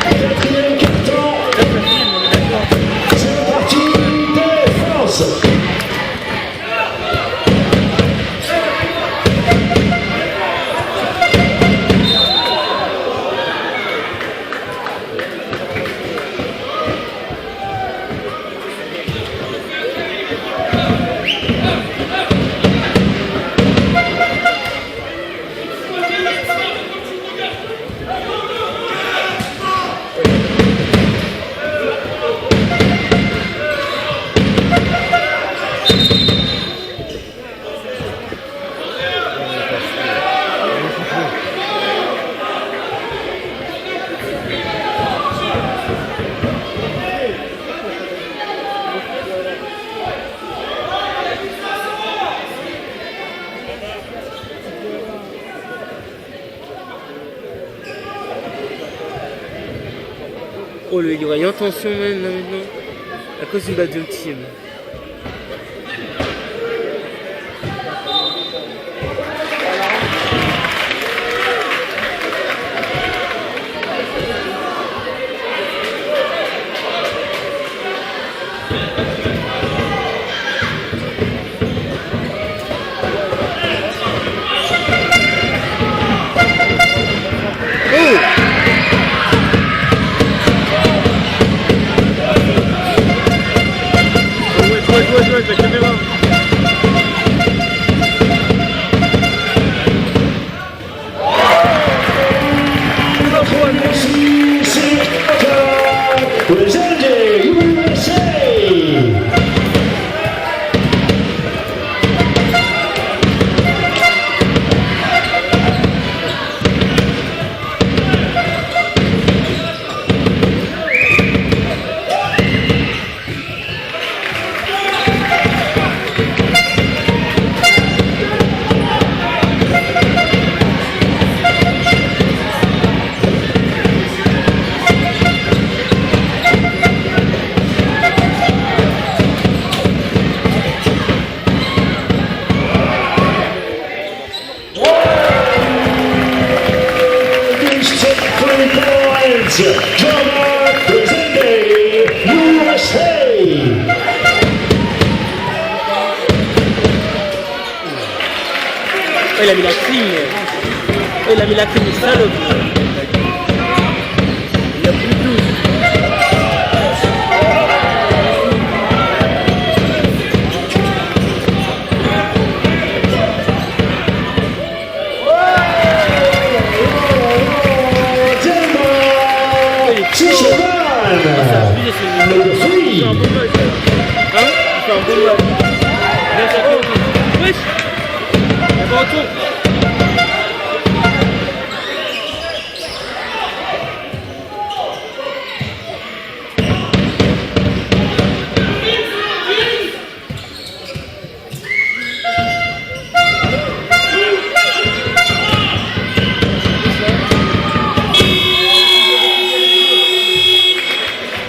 Quatrième carton. C'est parti, défense. Oh, il y aurait une intention même là maintenant. À cause d'une balle ultime. Avec la caméra. Drummer presenting USA. Oh, il a mis la clim. Oh, il a mis la clim, salope. Il a plus de 12.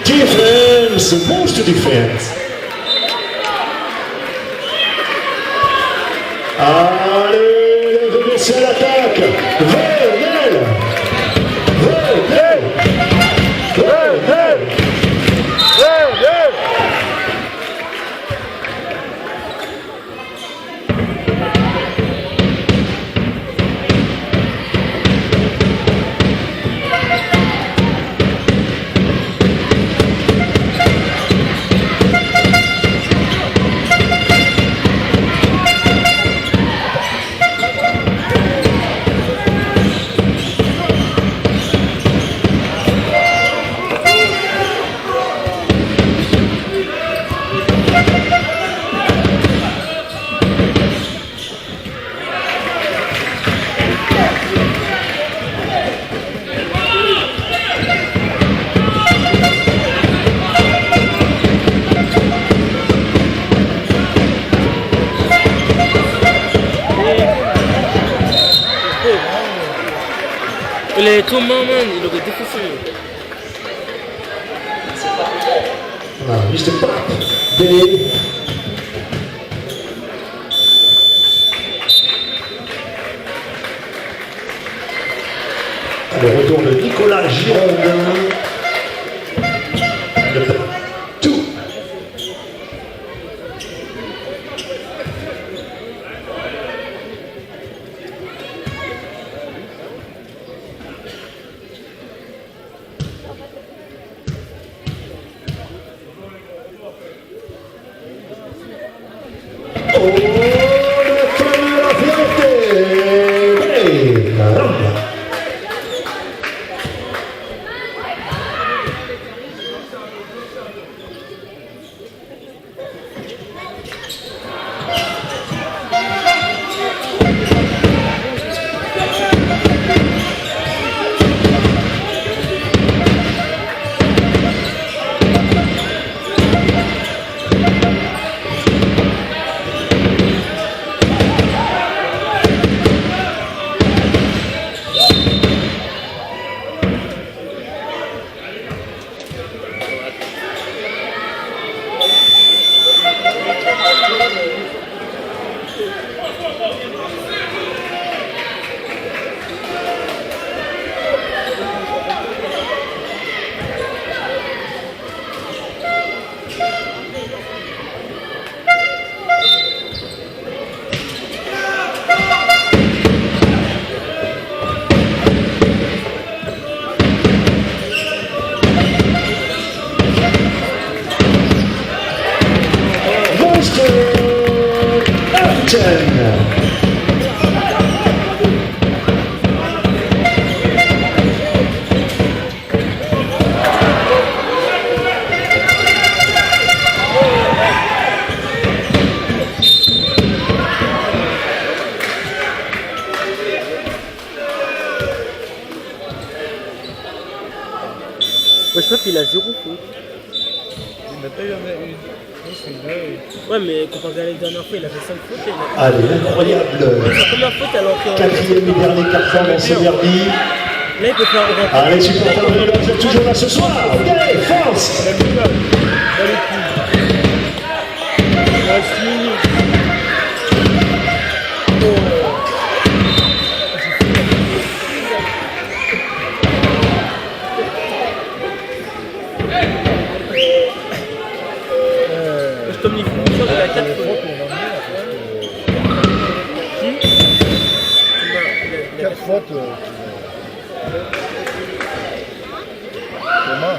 Defense, moves to defense. Allez, remettez à l'attaque. Venel. Venel. Venel. Venel. Les two man, il aurait défoncé. Mr. Pop, Dave. Le retour de Nicolas Girondin. Tout. Oh, le feu de la fierté. Hey, caramba. je crois qu'il a 0 faute. Il n'a pas eu une. Non, c'est une dingue. Ouais, mais comparé à la dernière fois, il a fait 5 fautes. Et il a... Allez, incroyable. Sa première faute alors que. Quatrième et dernier carton dans ce derby. Là, il peut faire rentrer. Allez, supporters de l'Europe, vous êtes toujours là ce soir. Ok, force. La globale. Pas les coups. Il reste 6 minutes. Je communique beaucoup sur la 4 fautes. Qui 4 fautes. Thomas.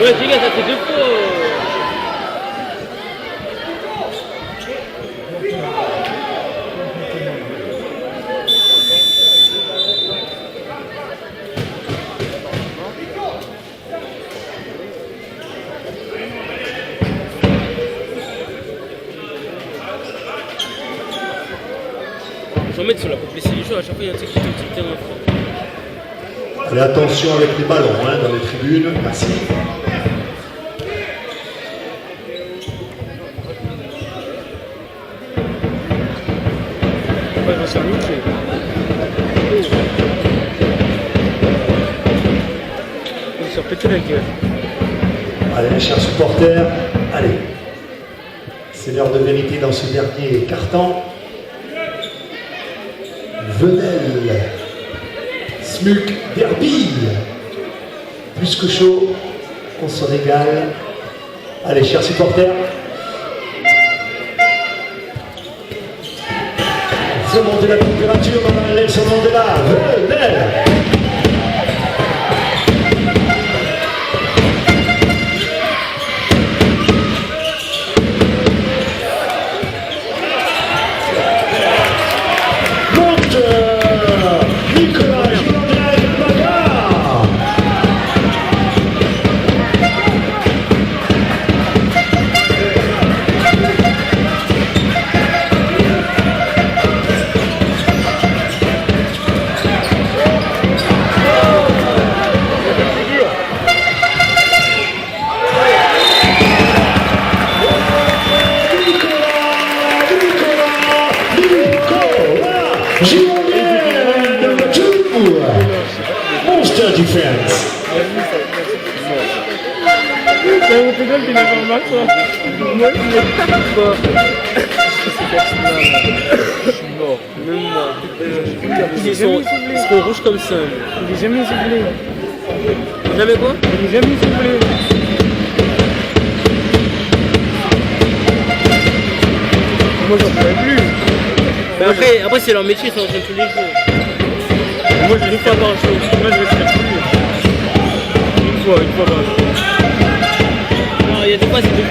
Ouais, les gars, ça fait 2 fois. Je vais mettre sur la complétion du jeu, à chaque fois il y a un truc qui est terrain. Allez, attention avec les ballons hein, dans les tribunes. Merci. Ouais, ils vont se faire niquer. Ils vont se faire péter la gueule. Allez, chers supporters, allez. C'est l'heure de vérité dans ce dernier carton. Venelle, Smuc, Derby. Plus que chaud, on se régale. Allez, chers supporters. Faut monter la température, Madame Nelson Mandela. Venelle. Monster Defense. C'est un Portugal qui n'a pas remarqué. Moi, je ne pas. Je suis mort. Même moi. Ils seront rouges comme ça. Il est jamais soufflé. Jamais quoi? Il est jamais soufflé. Moi, j'en pourrais plus. Mais après c'est leur métier, ils s'entraînent tous les jours. Moi, je Une fois par jour. Moi, je resterai plus. Une fois par jour. Non, il y a des fois, c'est 2 fois.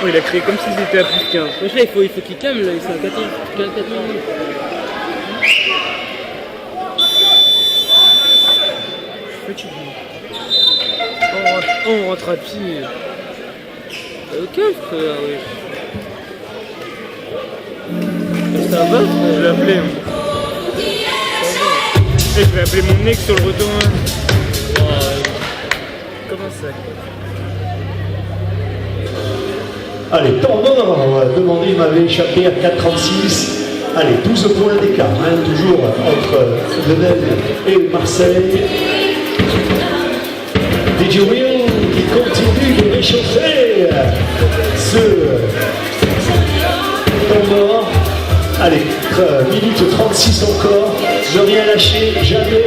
Oh, il a créé comme s'ils étaient à plus 15. Donc là, il faut qu'ils calment, là, ils sont à 4 minutes. Fatigué. On rentre à pied. Calme, frère, oui. Ça va, Je frère? vais appeler. Et je vais appeler mon ex sur le retour. Comment ça? Allez, temps mort, demandé, il m'avait échappé à 4,36. Allez, 12 points d'écart, hein, toujours entre Venelle et Marseille. DJ Will qui continue de réchauffer ce temps mort. Allez, minute 36 encore, ne rien lâcher, jamais.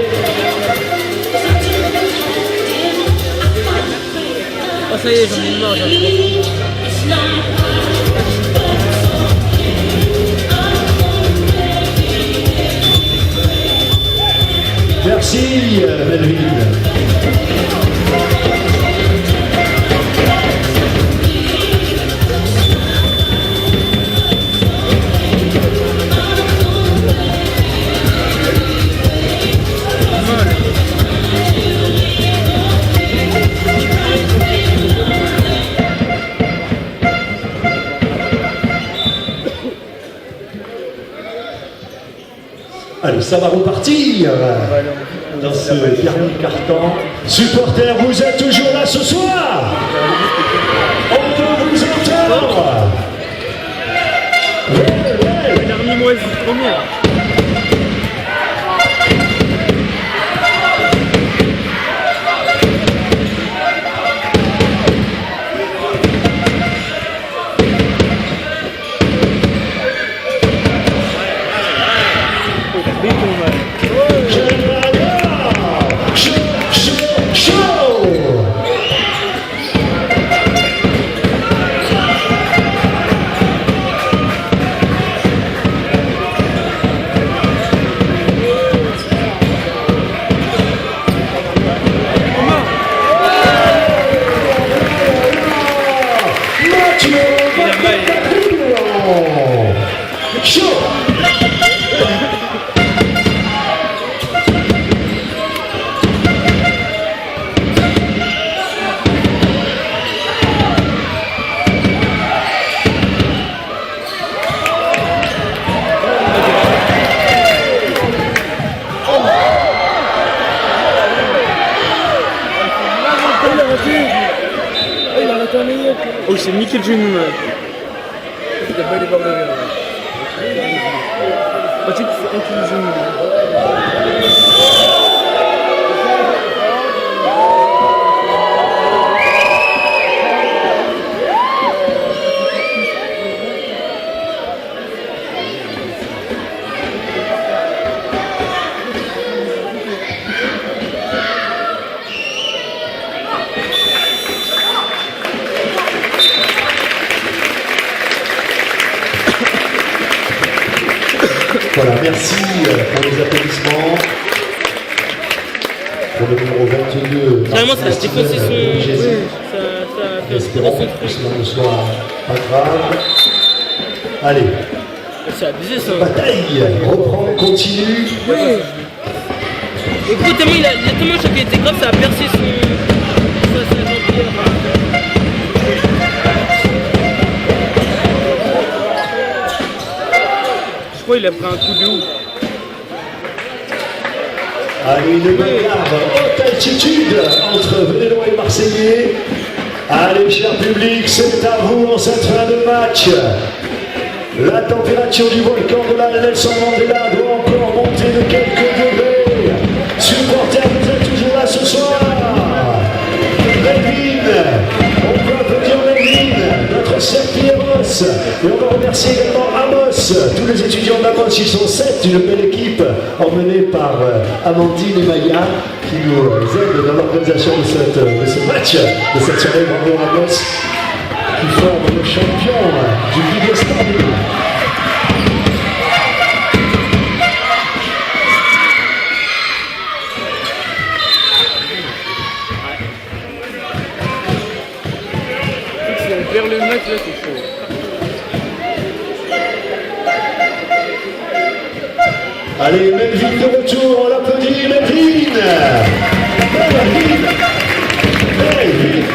Oh ça y est, j'en ai marre, j'en ai marre. Merci Melvin. Allez, ça va repartir dans ce dernier carton. Supporters, vous êtes toujours là ce soir? On peut vous entendre. Il a remis moi première. Oh, c'est nickel Jim. Il a pas les bords de verre. Oh, tu sais qu'il faut enculer Jim. Voilà, merci pour les applaudissements. Pour le numéro 22. Carrément, ça a défoncé son. Espérons que cela ne soit pas grave. Allez. C'est abusé ça. Bataille, reprend, continue. Oui. Écoute, tellement il a tellement choqué, était grave, ça a percé son. Sa jambière. Je crois qu'il a pris un coup de ouf. Allez, une bagarre haute altitude entre Vénélois et Marseillais. Allez, cher public, c'est à vous en cette fin de match. La température du volcan de la Nelson Mandela doit encore monter de quelques degrés. Supporters, vous êtes toujours là ce soir. Melvin, on peut applaudir Melvin, notre Serpilleros. Et on va remercier également Amos, tous les étudiants d'Amos, ils sont 7, une belle équipe emmenée par Amandine et Maya qui nous aident dans l'organisation de ce match, de cette soirée. Bravo Amos, qui forme le champion du Video Stadium. Vers le match là, c'est chaud. Allez, Melvin de retour, on l'applaudit, Melvin. Melvin.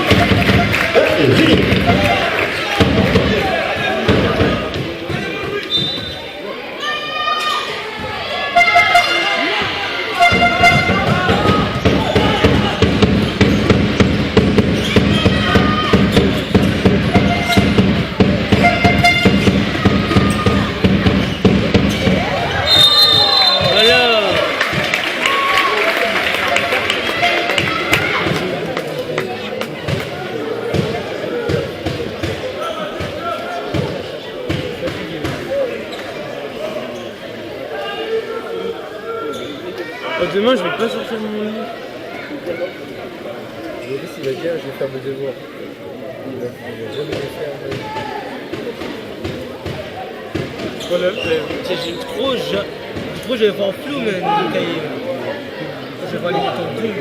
Demain, je vais pas sortir de mon lit. Loris, il va dire, je vais faire mes devoirs. Il va jamais les faire. Voilà. J'ai trop, je vais faire en flou, mais le cahier. Je vais voir les boutons de tout.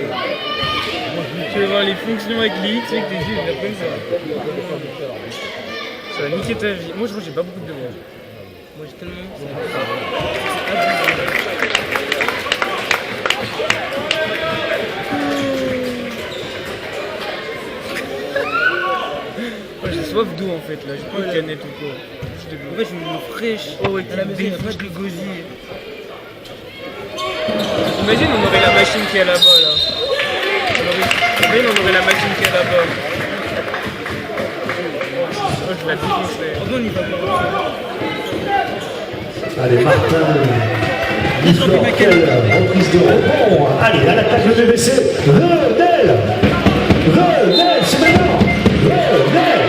Tu vas voir les fonctions avec les X avec tes yeux, il apprennent ça. Ça va niquer ta vie. Moi, je crois que j'ai pas beaucoup de devoirs. Moi, j'ai tellement. Moi, j'ai soif d'eau en fait là, j'ai pas de canette ou quoi. En fait, je me mets fraîche. Oh, ouais, À la t'es maison, il y a pas bête, de le gosier. Imagine, on aurait la machine qui est là-bas là. Imagine, on aurait la machine qui est là-bas. Oh, je la défoncerais. Pardon, on y va pas. Allez, Martin. Lifford, quelle reprise de rebond. Allez, à l'attaque le BBC. Renel. Renel, c'est maintenant. Renel.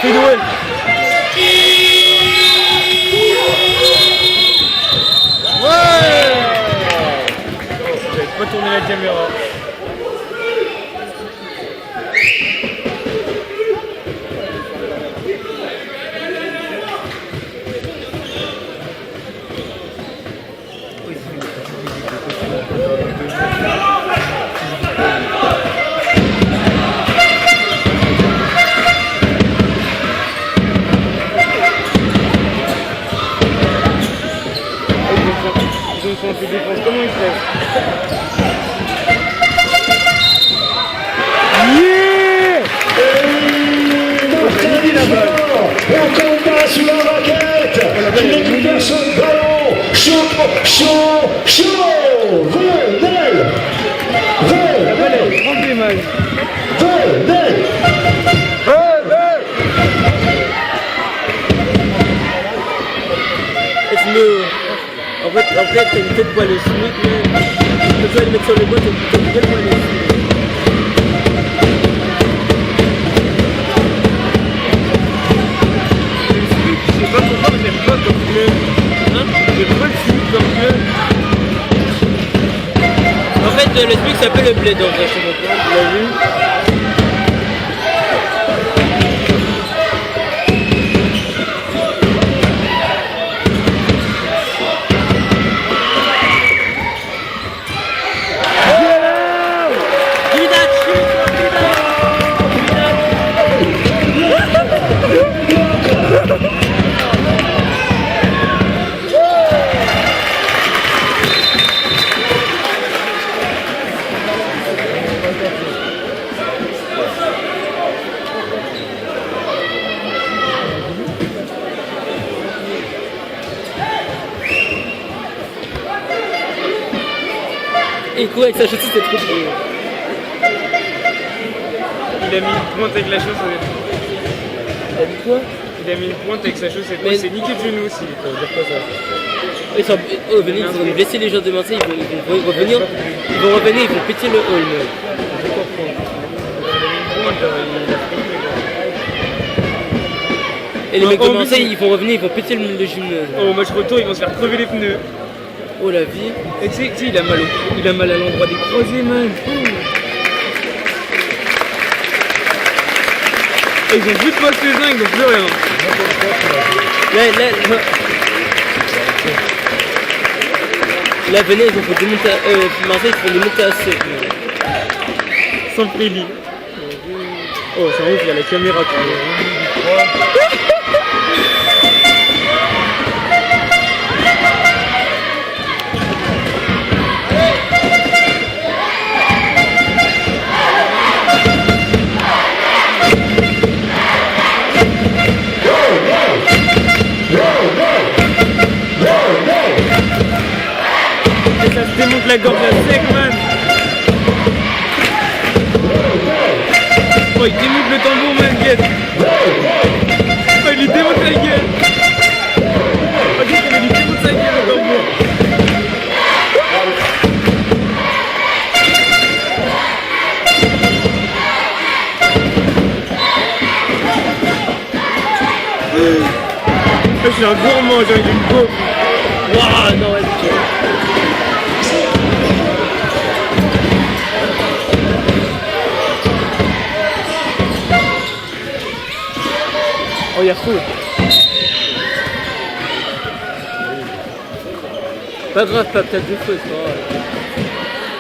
Fais Noël. J'avais pas tourné la caméra. Ils ont fait un peu de défense. Comment ils font? Martin Lifford. On combat sous la raquette. Il récupère son ballon. Chaud. Renel. Renel. Prends des mailles. Renel. En fait, t'as une tête poil au SMIC, mais tu peux le mettre sur le bois, t'as une tête poil au SMIC. Je sais pas pourquoi, mais j'aime pas comme bleu. Hein? J'aime pas le SMIC comme bleu. En fait, le SMIC s'appelle le bled en vrai, je sais pas pourquoi. Tu l'as vu? Et quoi avec sa chaussure, c'était trop drôle. Il a mis une pointe avec la chaussette. T'as dit quoi? Il a mis une pointe avec sa chaussette. Mais- Il s'est niqué le genou aussi. Ça veut dire quoi ça? Ils vont blesser les joueurs de Marseille, ils vont revenir, ils vont péter le hall. Je comprends. Il a mis une pointe, il a trompé, quoi. Et les mecs de Oh, mais Marseille, non. ils vont revenir, ils vont péter le gymnase. Au match retour, ils vont se faire crever les pneus. Oh la vie. Et tu sais, il a mal à l'endroit des croisés, man. Et ils ont plus de poste les uns, ils n'ont plus rien. Là, venez, ils vont démonter Marseille, ils font démonter à 7. Sans Frélie. Oh, c'est un ouf, il y a la caméra qui Et ça se démonte la gorge à sec, man. Oh, il démonte le tambour, man, guette. Oh, il lui démonte la gueule. Oh, il lui démonte sa gueule, le tambour. suis un gourmand, j'ai envie d'une gaufre. Waouh, non, ouais, nickel. Oh, il y a fou. Pas grave, t'as peut-être deux feux, c'est pas grave.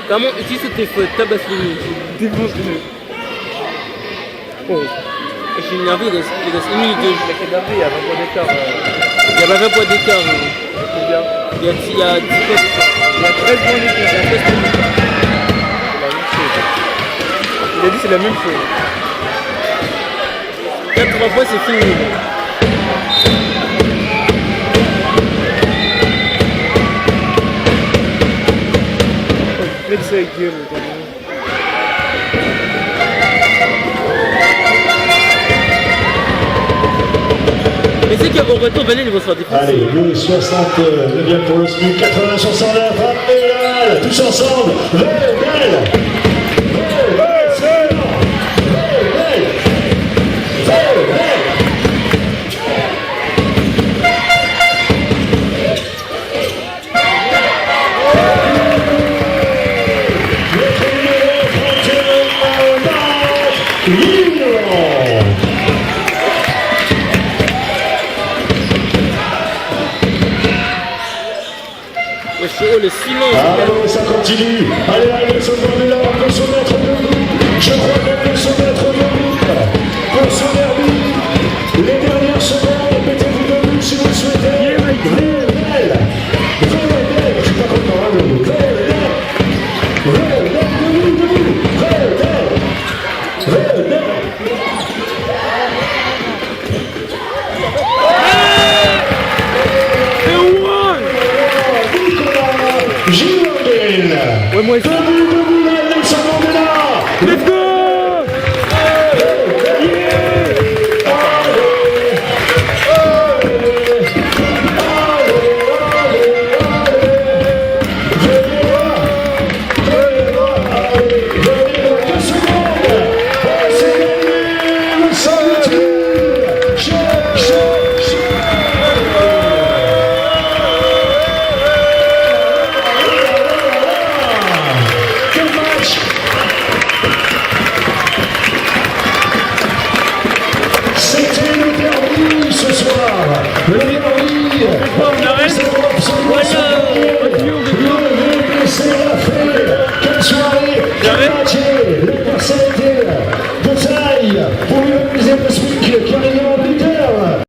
Comment utilise tes feux, tabasse les murs, défonce les murs. Oh, je suis énervé, il reste 1 minute de jeu. Il a fait d'arrêt, il y a 20 points d'écart. Il y a pas 20 points d'écart. Combien? Il y a 10 points d'écart. Il y a 13 points d'écart. Il y a 13 points d'écart. C'est la même chose. Il a dit c'est la même chose. 80 points, c'est fini. Mec, c'est avec Guillaume. Mais c'est qu'au retour, Benet, ils vont se faire défoncer. Allez, le 69 pour le SMIC, 80 sur 109, et là, tous ensemble, Vedel, Oh, le silence. allez, ça continue. Allez, allez, ce point de là, pour se mettre debout. Je crois qu'on peut se mettre debout. Pour ce derby, les dernières secondes, mettez-vous debout si vous le souhaitez. Vedel, je suis pas content, hein, debout. Vedel, debout, Vedel. Ouais, moi aussi. Debout, Nelson Mandela. Let's go!